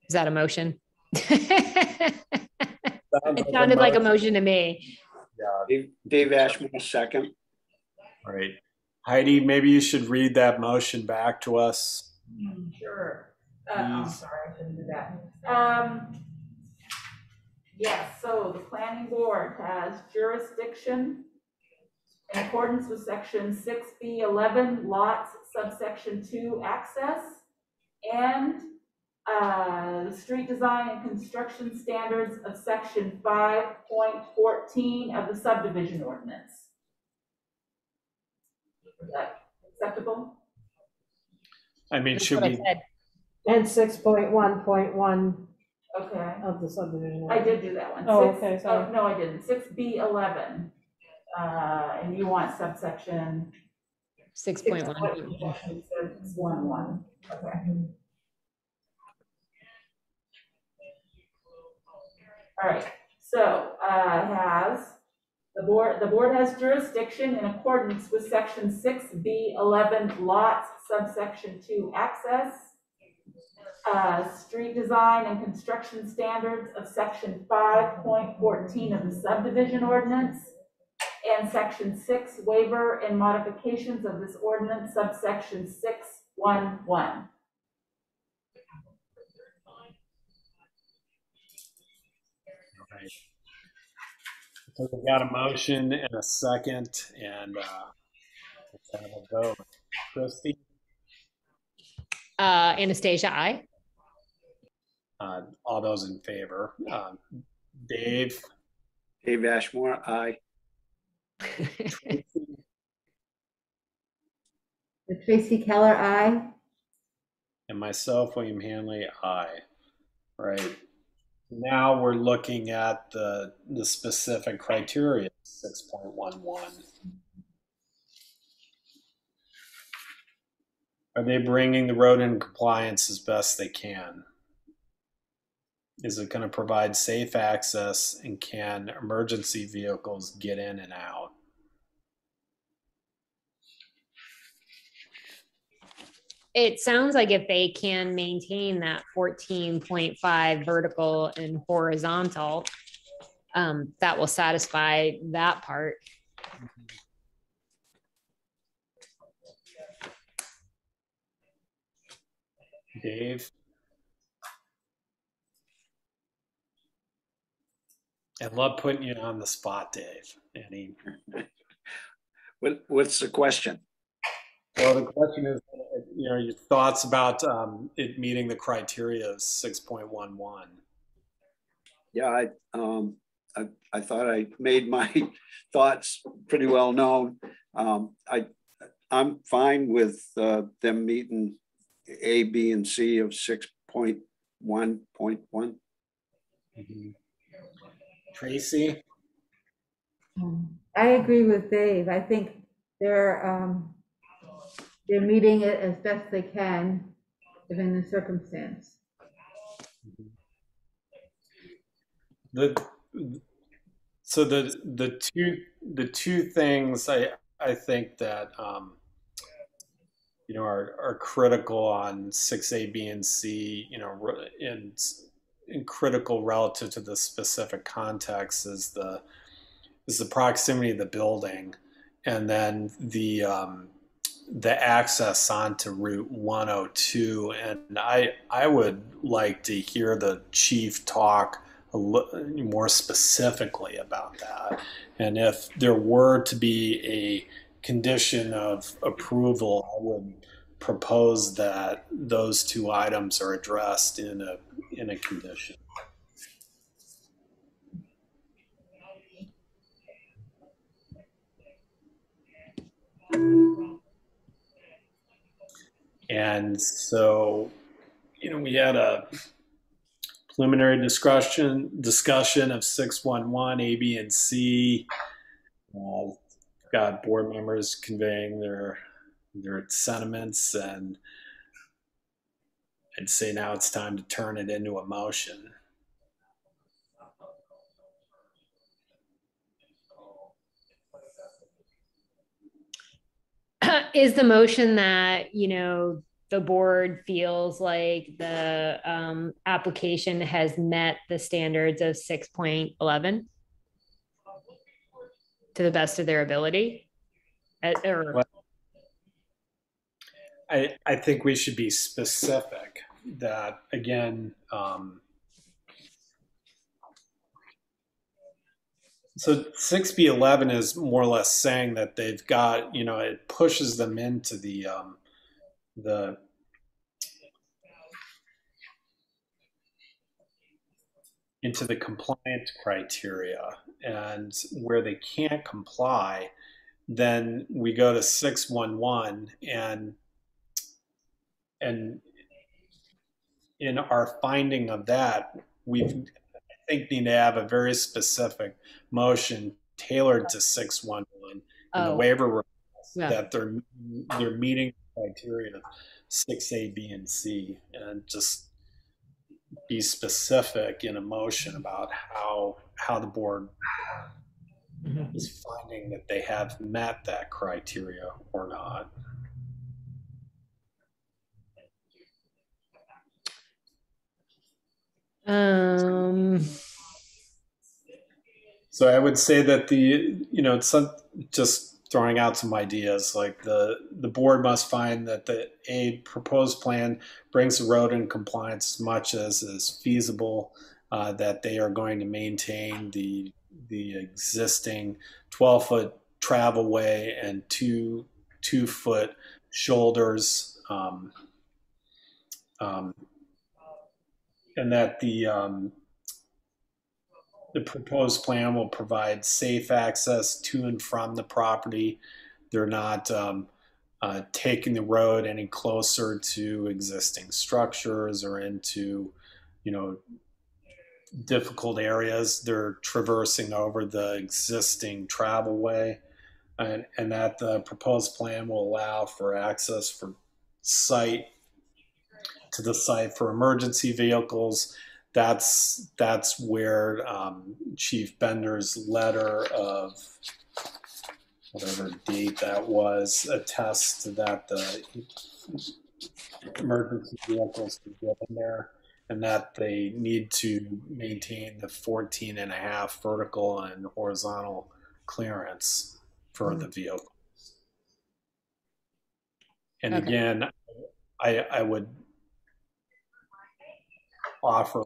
Is that a motion? It sounded like a motion to me. Yeah. Dave Ashmore, second. All right. Heidi, maybe you should read that motion back to us. Sure. I'm sorry, I shouldn't do that. Yes, so the planning board has jurisdiction in accordance with section 6B11 lots subsection 2 access and the street design and construction standards of section 5.14 of the subdivision ordinance. Is that acceptable? I mean, should we? And 6.1.1 Okay. of the subdivision. I did do that one. Oh, okay, sorry. Oh, no, I didn't. 6B11. And you want subsection 6.1. 6.11. Okay. All right. So the board has jurisdiction in accordance with section 6B11 lots subsection 2 access, street design and construction standards of section 5.14 of the subdivision ordinance, and section 6 waiver and modifications of this ordinance subsection 611. Right. So we got a motion and a second, and let's have a vote. Christie? Anastasia, I. All those in favor? Dave? Dave Ashmore, aye. Tracy Keller, aye. And myself, William Hanley, aye. Right. Now we're looking at the specific criteria, 6.11. Are they bringing the road in compliance as best they can? Is it going to provide safe access, and can emergency vehicles get in and out? It sounds like if they can maintain that 14.5 vertical and horizontal, that will satisfy that part. Dave? I love putting you on the spot, Dave. What's the question? Well, the question is, your thoughts about it meeting the criteria of 6.11. Yeah, I thought I made my thoughts pretty well known. I'm fine with them meeting A, B, and C of 6.1.1. Mm-hmm. Tracy? I agree with Dave. I think they're meeting it as best they can given the circumstance. So the two things I think that are critical on 6A, B, and C, and critical relative to the specific context is the proximity of the building, and then the access onto Route 102. And I would like to hear the chief talk more specifically about that. And if there were to be a condition of approval, I would propose that those two items are addressed in a condition. And so, we had a preliminary discussion of 6.11, A, B, and C. Got board members conveying their sentiments, and I'd say now it's time to turn it into a motion. Is the motion that, the board feels like the application has met the standards of 6.11 to the best of their ability? I think we should be specific that, again, so 6B11 is more or less saying that they've got, it pushes them into the compliance criteria, and where they can't comply, then we go to 6.11, and in our finding of that, I think need to have a very specific motion tailored to 6.11 and the waiver request that they're meeting the criteria of 6A, B, and C, and just be specific in a motion about how the board is finding that they have met that criteria or not. So I would say that just throwing out some ideas, like the board must find that a proposed plan brings the road in compliance as much as is feasible, that they are going to maintain the existing 12-foot travel way and two-foot shoulders, and that the proposed plan will provide safe access to and from the property. They're not taking the road any closer to existing structures or into, difficult areas. They're traversing over the existing travel way, and that the proposed plan will allow for access to the site for emergency vehicles. That's where Chief Bender's letter of whatever date that was attests to that the emergency vehicles can get in there, and that they need to maintain the 14.5 vertical and horizontal clearance for the vehicle. And Okay. again, I would offer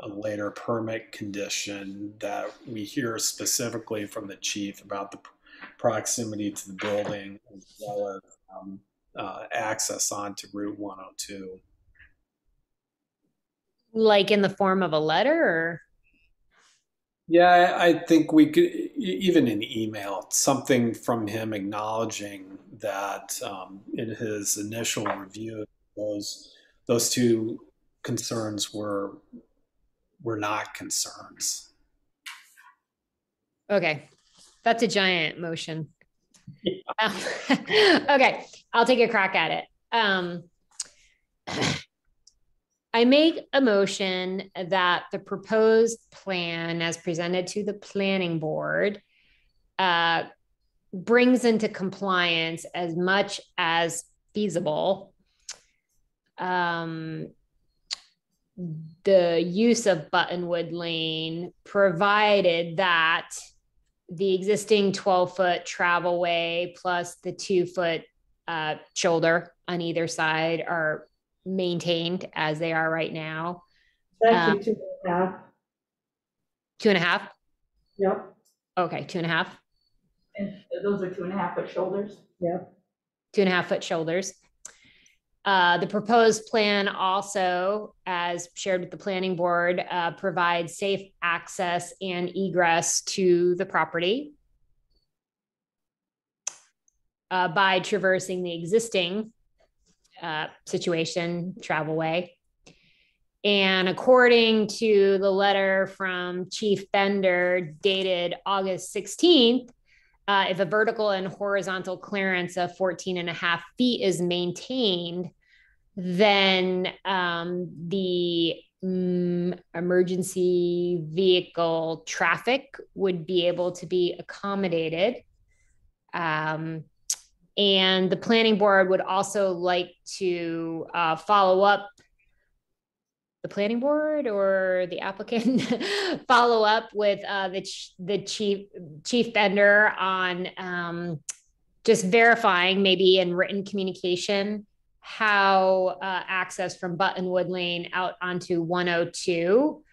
a later permit condition that we hear specifically from the chief about the proximity to the building, as well as access onto Route 102. Like in the form of a letter, or? Yeah, I think we could, even in email, something from him acknowledging that in his initial review, those two concerns were not concerns. Okay, that's a giant motion. Yeah. Okay, I'll take a crack at it. I make a motion that the proposed plan as presented to the planning board brings into compliance as much as feasible the use of Buttonwood Lane, provided that the existing 12-foot travel way plus the 2-foot shoulder on either side are maintained as they are right now. It's actually 2.5. 2.5? Yep. Okay, 2.5. And those are 2.5-foot shoulders? Yep. 2.5-foot shoulders. The proposed plan also, as shared with the planning board, provides safe access and egress to the property by traversing the existing situation, travelway. And according to the letter from Chief Bender dated August 16th, if a vertical and horizontal clearance of 14.5 feet is maintained, then the emergency vehicle traffic would be able to be accommodated. And the planning board would also like to follow up, the planning board or the applicant follow up with the chief Bender on just verifying, maybe in written communication, how access from Buttonwood Lane out onto 102,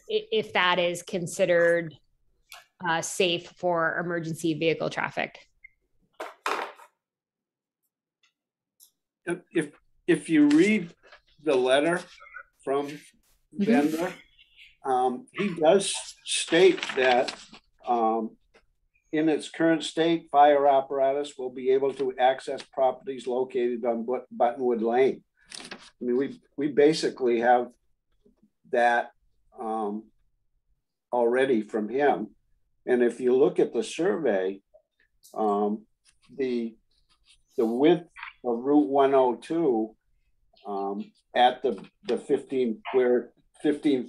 if that is considered safe for emergency vehicle traffic. If you read the letter from Bender, he does state that in its current state, fire apparatus will be able to access properties located on Buttonwood Lane. I mean, we basically have that already from him. And if you look at the survey, the width of Route 102 at the 15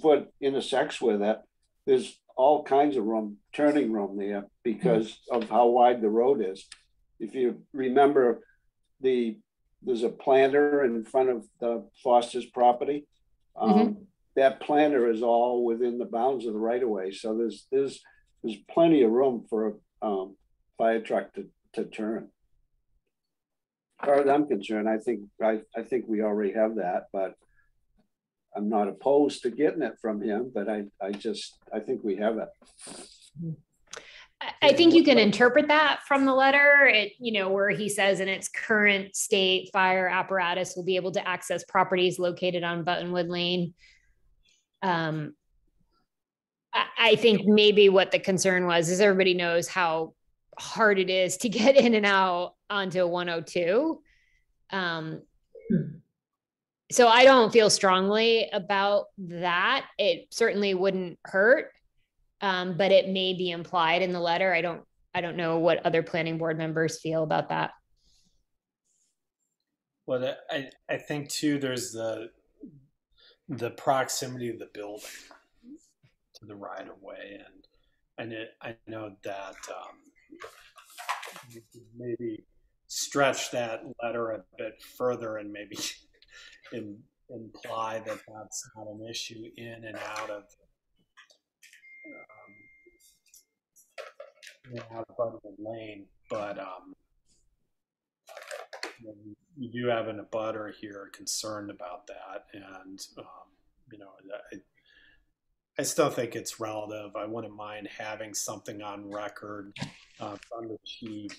foot intersects with it, there's all kinds of room, turning room there because of how wide the road is. If you remember, there's a planter in front of the Foster's property. That planter is all within the bounds of the right of way. So there's plenty of room for a fire truck to turn. As far as I'm concerned, I think we already have that, but I'm not opposed to getting it from him, but I think we have it. I think you can interpret that from the letter, where he says in its current state, fire apparatus will be able to access properties located on Buttonwood Lane. I think maybe what the concern was is everybody knows how hard it is to get in and out onto 102. So I don't feel strongly about that. It certainly wouldn't hurt, but it may be implied in the letter. I don't know what other planning board members feel about that. Well, I think too, there's the proximity of the building to the right of way, and I know that you could maybe stretch that letter a bit further and maybe imply that that's not an issue in and out of Buttonwood Lane, but you do have an abutter here concerned about that, and I still think it's relative. I wouldn't mind having something on record from the chief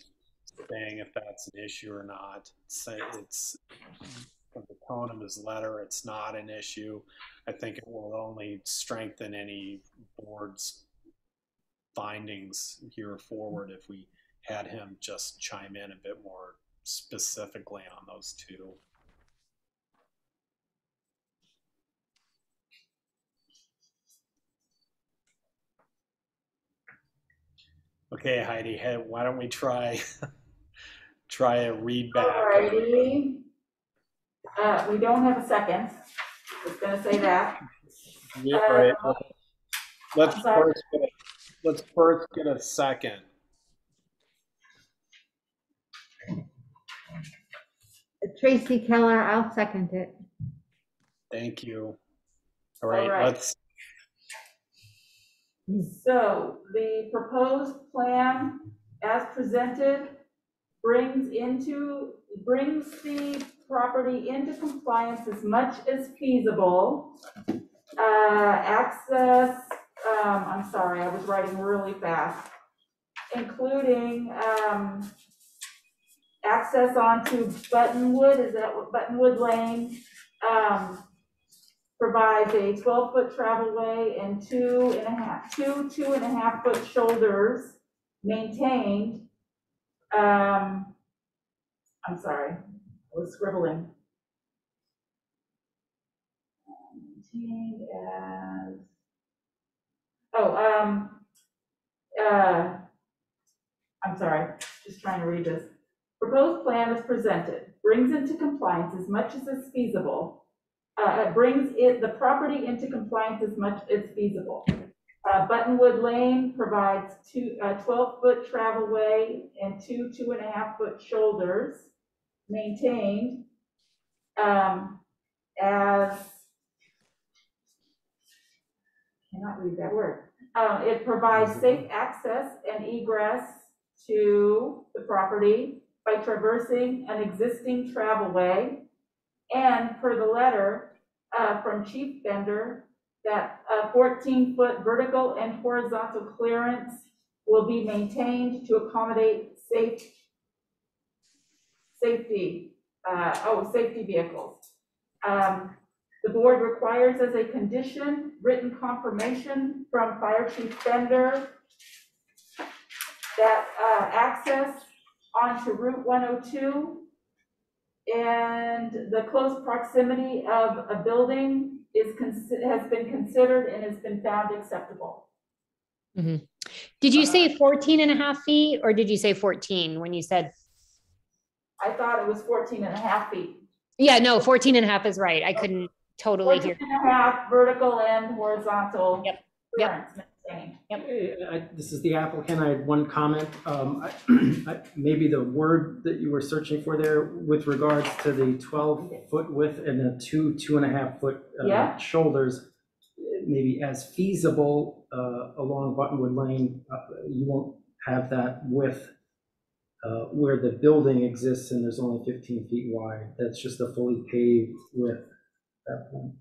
saying if that's an issue or not. Say it's from the tone of his letter, it's not an issue. I think it will only strengthen any board's findings here forward if we had him just chime in a bit more specifically on those two. Okay, Heidi, why don't we try a read back? Alrighty. We don't have a second. I was gonna say that. Yeah, right. Let's first get a second. Tracy Keller, I'll second it. Thank you. All right, let's. So the proposed plan as presented brings the property into compliance as much as feasible. Access, I'm sorry, I was writing really fast, including access onto Buttonwood, is that what Buttonwood Lane, provides a 12-foot travelway and two and a half foot shoulders maintained. I'm sorry, I was scribbling. Maintained as, I'm sorry, just trying to read this. Proposed plan is presented, brings into compliance as much as is feasible. The property into compliance as much as feasible. Buttonwood Lane provides 12-foot travelway and two and a half foot shoulders maintained as, cannot read that word. It provides safe access and egress to the property by traversing an existing travelway, and per the letter from Chief Bender, that a 14-foot vertical and horizontal clearance will be maintained to accommodate safety vehicles. The board requires as a condition written confirmation from Fire Chief Bender that access onto Route 102 and the close proximity of a building has been considered and has been found acceptable. Mm-hmm. Did you say 14 and a half feet, or did you say 14 when you said? I thought it was 14 and a half feet. Yeah, no, 14 and a half is right. I couldn't totally hear. 14 and a half vertical and horizontal. Yep. This is the applicant. I had one comment. Maybe the word that you were searching for there with regards to the 12-foot width and the two and a half foot shoulders, maybe as feasible along Buttonwood Lane, you won't have that width where the building exists and there's only 15 feet wide. That's just a fully paved width at that point.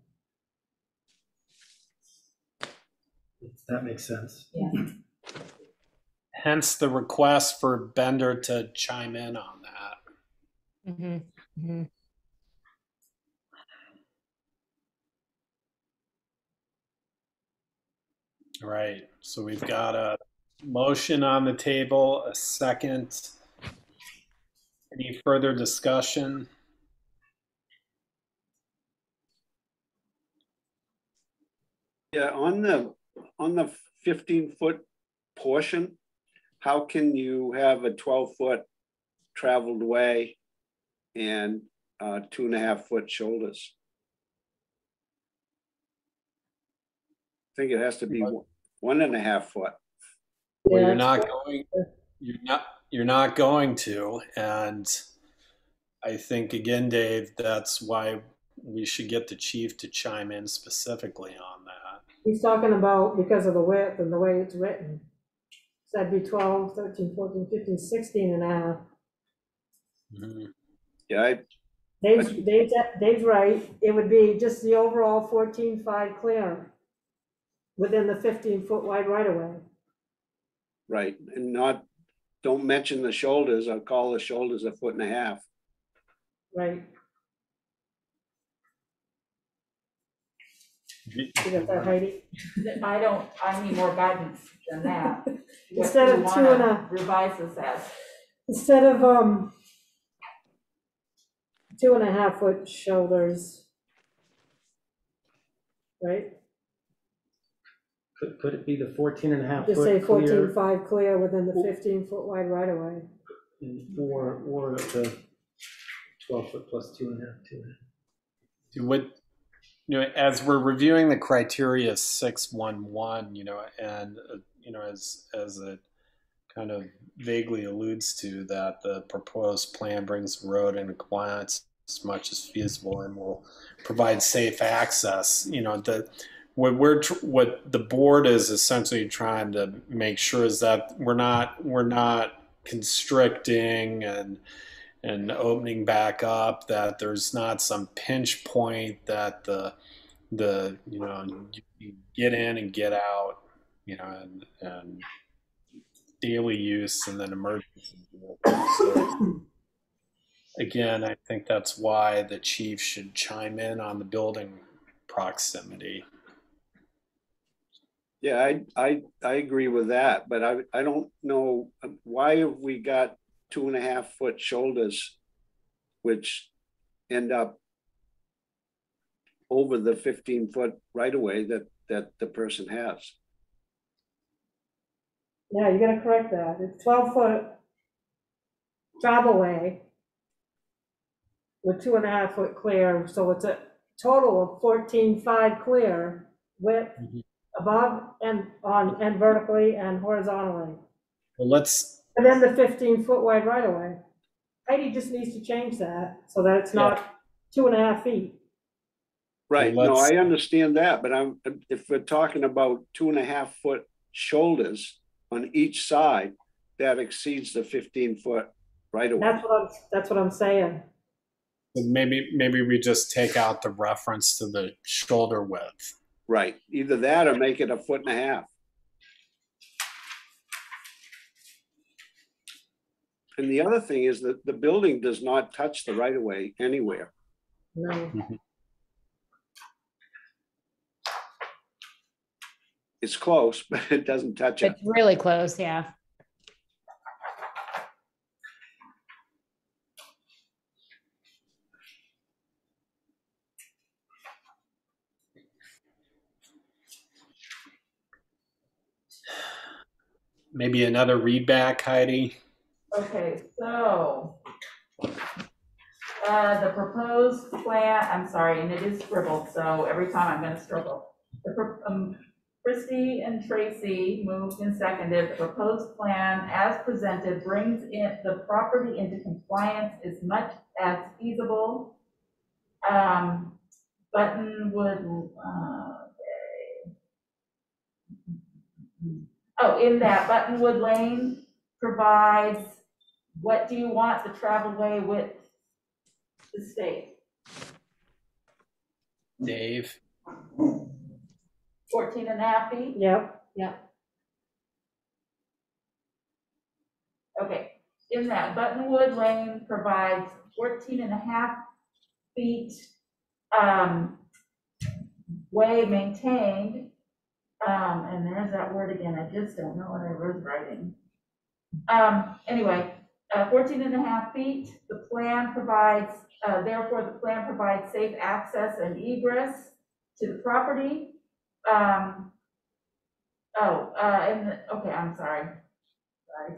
If that makes sense. Yeah. hence the request for Bender to chime in on that. All right, so we've got a motion on the table, a second. Any further discussion? Yeah, on the 15-foot portion, how can you have a 12-foot traveled way and 2.5-foot shoulders? I think it has to be 1.5 foot. Well, Yeah, you're not going. You're not going to, and I think again, Dave, that's why we should get the chief to chime in specifically on that. he's talking about because of the width and the way it's written. So that'd be 12, 13, 14, 15, 16 and a half. Mm-hmm. Yeah, Dave's right. It would be just the overall 14.5 clear within the 15-foot wide right of way. right. And don't mention the shoulders. I'll call the shoulders 1.5 foot. Right. You got that, Heidi? I need more guidance than that. Instead of What do 2 you and wanna a, revise this as? instead of 2.5 foot shoulders. Right? Could it be the 14.5 Just say foot clear 14.5 clear within the 15-foot wide right of way. or the 12-foot plus 2.5? What, as we're reviewing the criteria 611, and as it kind of vaguely alludes to that the proposed plan brings the road into compliance as much as feasible and will provide safe access. What the board is essentially trying to make sure is that we're not constricting and opening back up, that there's not some pinch point that you get in and get out, and daily use and then emergency. So, again, I think that's why the chief should chime in on the building proximity. Yeah, I agree with that, but I don't know why have we got 2.5 foot shoulders, which end up over the 15-foot right of way that the person has. Yeah, you gotta correct that. It's 12-foot travel way with 2.5 foot clear, so it's a total of 14.5 clear width above and on and vertically and horizontally. Well, And then the 15-foot wide right of way. Heidi just needs to change that so that it's not 2.5 feet. Right. Well, no, I understand that, but if we're talking about 2.5 foot shoulders on each side, that exceeds the 15-foot right of way. That's what I'm saying. maybe we just take out the reference to the shoulder width. Right. Either that or make it 1.5 foot. And the other thing is that the building does not touch the right of way anywhere. No. It's close, but it doesn't touch it. It's really close, yeah. Maybe another read back, Heidi. Okay, so the proposed plan, I'm sorry, and it is scribbled, so every time I'm gonna struggle. Christie and Tracy moved and seconded. The proposed plan as presented brings in the property into compliance as much as feasible. Buttonwood, in that Buttonwood Lane provides, what do you want the travelway width to state? Dave. 14.5 feet? Yep. in that Buttonwood Lane provides 14.5 feet way maintained. And there's that word again, I just don't know what I was writing. Anyway, 14.5 feet. The plan provides, therefore the plan provides safe access and egress to the property. Okay, I'm sorry.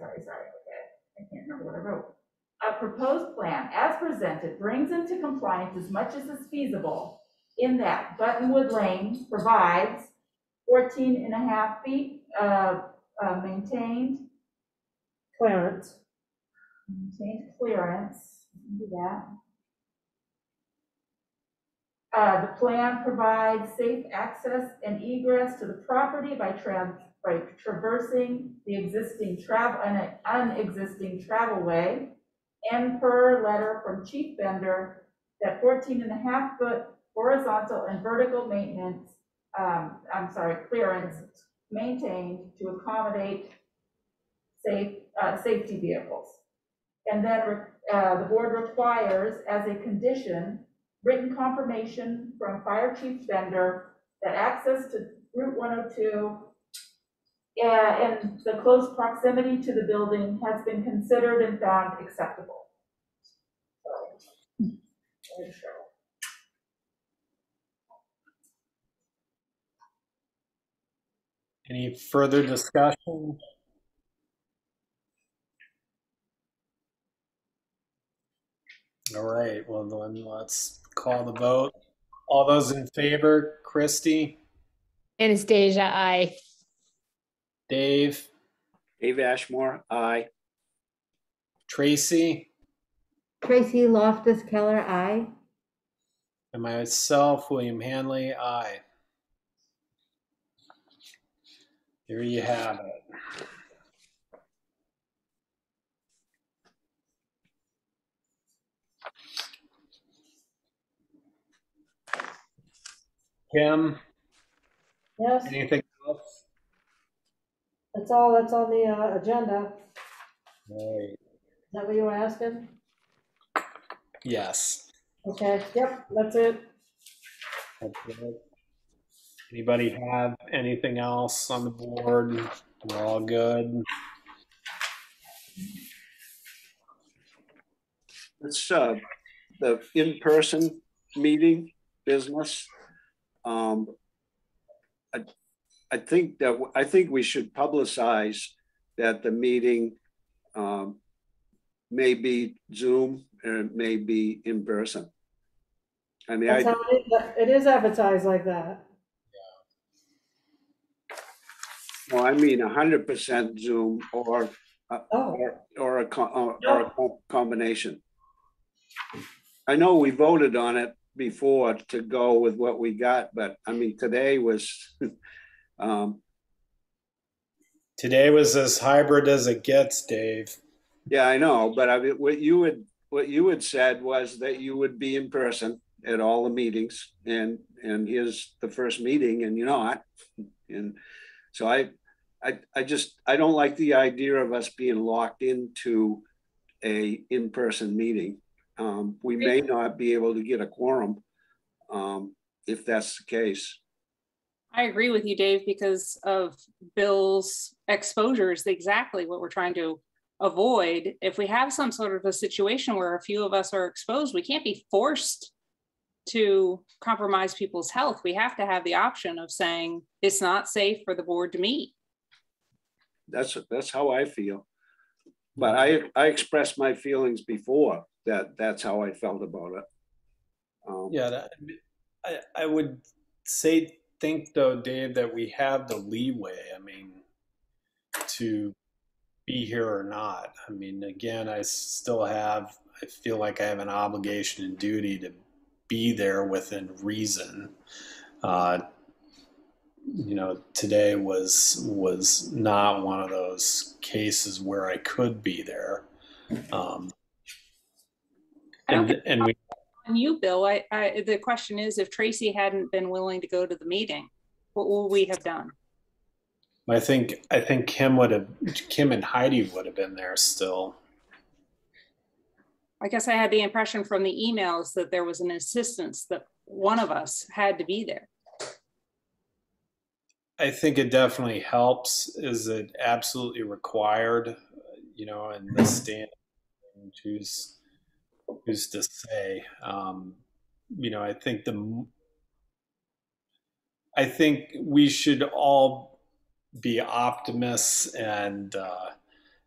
Sorry, okay. I can't remember what I wrote. A proposed plan as presented brings into compliance as much as is feasible in that Buttonwood Lane provides 14.5 feet maintained Clarence. Clearance. Do that. The plan provides safe access and egress to the property by traversing the existing unexisting travelway, and per letter from Chief Bender that 14.5 foot horizontal and vertical clearance maintained to accommodate safety vehicles. And then the board requires as a condition written confirmation from Fire Chief Bender that access to Route 102 and the close proximity to the building has been considered and found acceptable. Any further discussion? All right, well then let's call the vote. All those in favor, Christy? Anastasia, aye. Dave? Dave Ashmore, aye. Tracy? Tracy Loftus Keller, aye. And myself, William Hanley, aye. There you have it. Kim? Yes, Anything else? that's all that's on the agenda. All right. Is that what you were asking? Yes. Okay, yep, that's it. That's it. Anybody have anything else on the board? We're all good. It's the in-person meeting business. I think we should publicize that the meeting may be Zoom or it may be in person. I mean, That's how it is advertised like that. well, I mean 100% Zoom or a combination. I know we voted on it before to go with what we got, but I mean today was Today was as hybrid as it gets, Dave. yeah, I know, but I mean what you had said was that you would be in person at all the meetings, and here's the first meeting and you're not. And so I don't like the idea of us being locked into a in-person meeting. We may not be able to get a quorum if that's the case. I agree with you, Dave, because of Bill's exposure is exactly what we're trying to avoid. If we have some sort of a situation where a few of us are exposed, we can't be forced to compromise people's health. We have to have the option of saying it's not safe for the board to meet. That's how I feel. But I expressed my feelings before that's how I felt about it. I would think though, Dave, that we have the leeway, I mean, to be here or not. I mean, again, I feel like I have an obligation and duty to be there within reason. Today was not one of those cases where I could be there. And you, Bill, the question is, if Tracy hadn't been willing to go to the meeting, what would we have done? I think Kim and Heidi would have been there still. I guess I had the impression from the emails that there was an insistence that one of us had to be there. I think it definitely helps. Is it absolutely required? You know, in this day and age, who's to say? You know, I think we should all be optimists and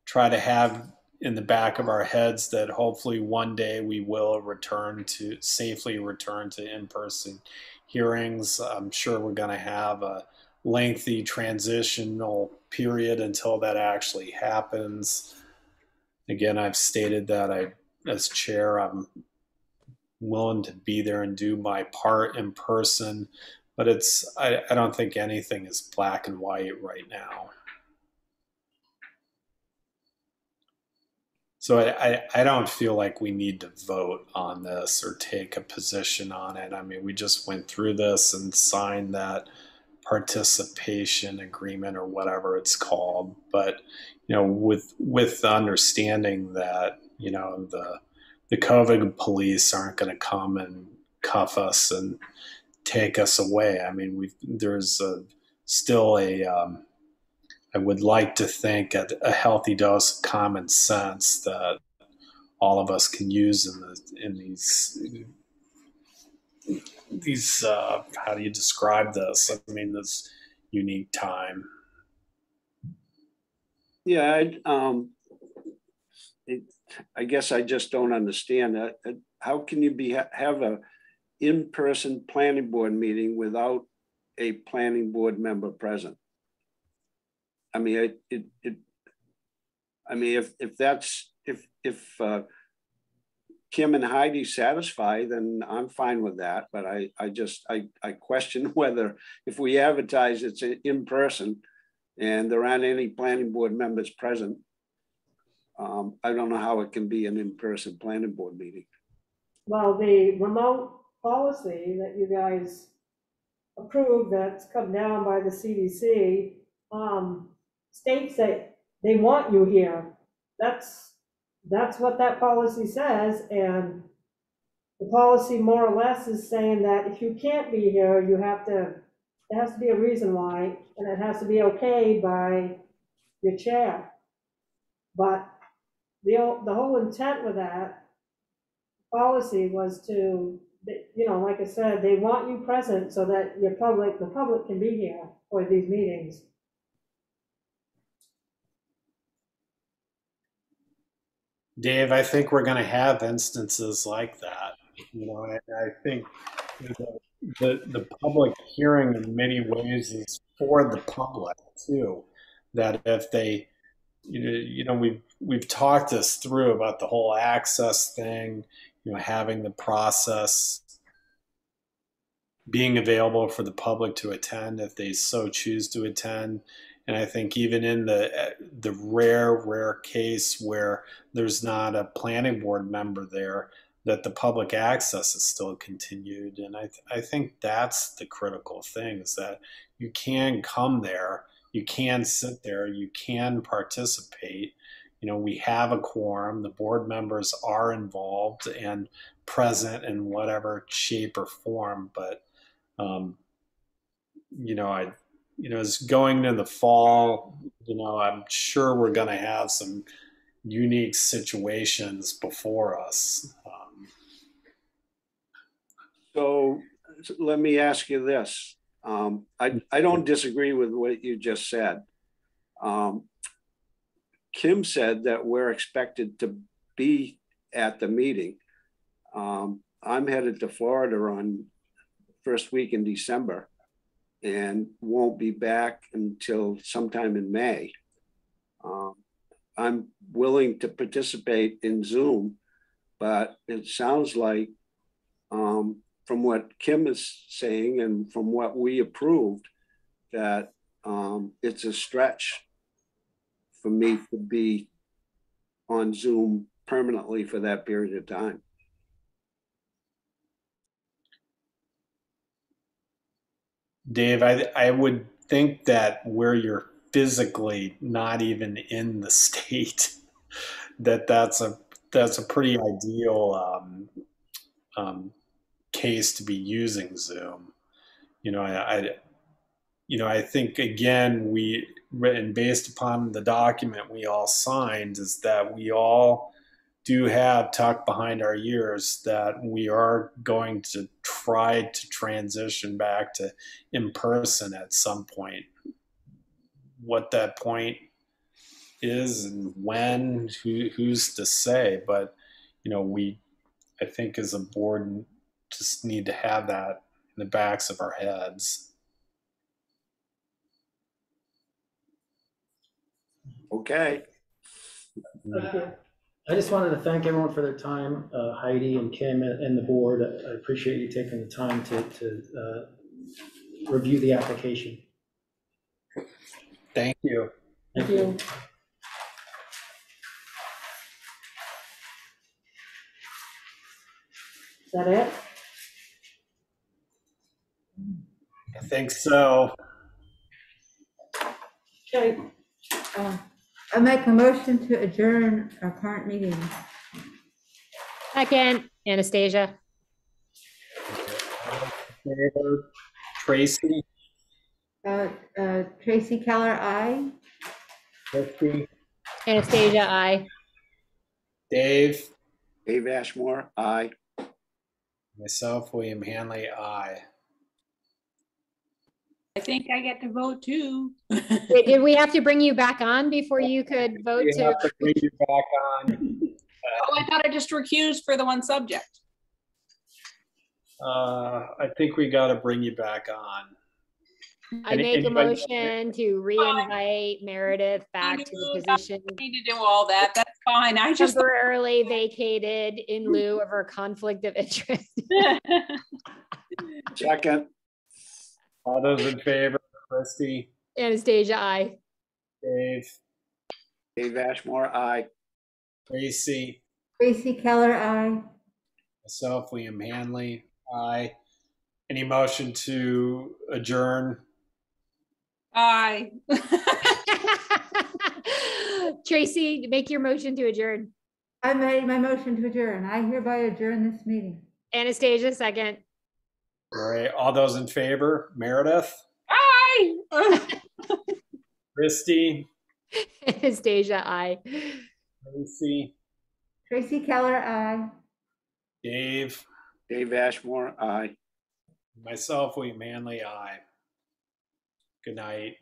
try to have in the back of our heads that hopefully one day we will safely return to in-person hearings. I'm sure we're going to have a lengthy transitional period until that actually happens. Again, I've stated that as chair, I'm willing to be there and do my part in person, but I don't think anything is black and white right now. So I don't feel like we need to vote on this or take a position on it. I mean, we just went through this and signed that participation agreement or whatever it's called. But, you know, with the understanding that, you know, the COVID police aren't going to come and cuff us and take us away. I mean, there's still I would like to think a healthy dose of common sense that all of us can use in these how do you describe this? I mean, this unique time. Yeah, I guess I just don't understand that. How can you have a in-person planning board meeting without a planning board member present? I mean, I mean, if Kim and Heidi satisfy, then I'm fine with that. But I question whether if we advertise it's in person and there aren't any planning board members present, I don't know how it can be an in-person planning board meeting. Well, the remote policy that you guys approved that's come down by the CDC states that they want you here. That's what that policy says, and the policy more or less is saying that if you can't be here, there has to be a reason why, and it has to be okayed by your chair. But the whole intent with that policy was to, you know, like I said, they want you present so that the public can be here for these meetings. Dave, I think we're going to have instances like that. You know, I think the public hearing in many ways is for the public too. That if they, you know, we've talked this through about the whole access thing. You know, having the process being available for the public to attend if they so choose to attend. And I think even in the rare case where there's not a planning board member there, that the public access is still continued. And I think that's the critical thing, is that you can come there, you can sit there, you can participate. You know, we have a quorum, the board members are involved and present in whatever shape or form. But, you know, as going into the fall, you know, I'm sure we're going to have some unique situations before us. So let me ask you this. I don't disagree with what you just said. Kim said that we're expected to be at the meeting. I'm headed to Florida on first week in December and won't be back until sometime in May. I'm willing to participate in Zoom, but it sounds like from what Kim is saying and from what we approved, that it's a stretch for me to be on Zoom permanently for that period of time. Dave, I would think that where you're physically not even in the state, that's a that's a pretty ideal case to be using Zoom. I think again, and based upon the document we all signed, is that we all do have tucked behind our ears that we are going to try to transition back to in person at some point. What that point is and when, who's to say? But I think as a board just need to have that in the backs of our heads. Okay. Thank you. I just wanted to thank everyone for their time, Heidi and Kim and the board. I appreciate you taking the time to review the application. Thank you. Thank you. Is that it? I think so. Okay. I make a motion to adjourn our current meeting. Second, Anastasia. Tracy, Tracy Keller, aye. Christy, Anastasia, I. Dave, Dave Ashmore, aye. myself, William Hanley, aye. I think I get to vote too. Wait, did we have to bring you back on before you could vote We to? have to bring you back on. Oh, I thought I just recused for the one subject. I think we got to bring you back on. I make a Anybody- motion to re-invite Meredith back to the position I need to do all that. That's fine. I just. temporarily vacated in lieu of her conflict of interest. Second, All those in favor, Christy, Anastasia, I. Dave, Dave Ashmore, aye. Tracy, Tracy Keller, aye. myself, William Hanley, aye. Any motion to adjourn? Aye. Tracy, make your motion to adjourn. I made my motion to adjourn. I hereby adjourn this meeting. Anastasia, second. All right, all those in favor, Meredith, Aye. Christy, Anastasia, I. Tracy, Tracy Keller, aye. Dave, Dave Ashmore, aye. myself, William Hanley, aye. Good night.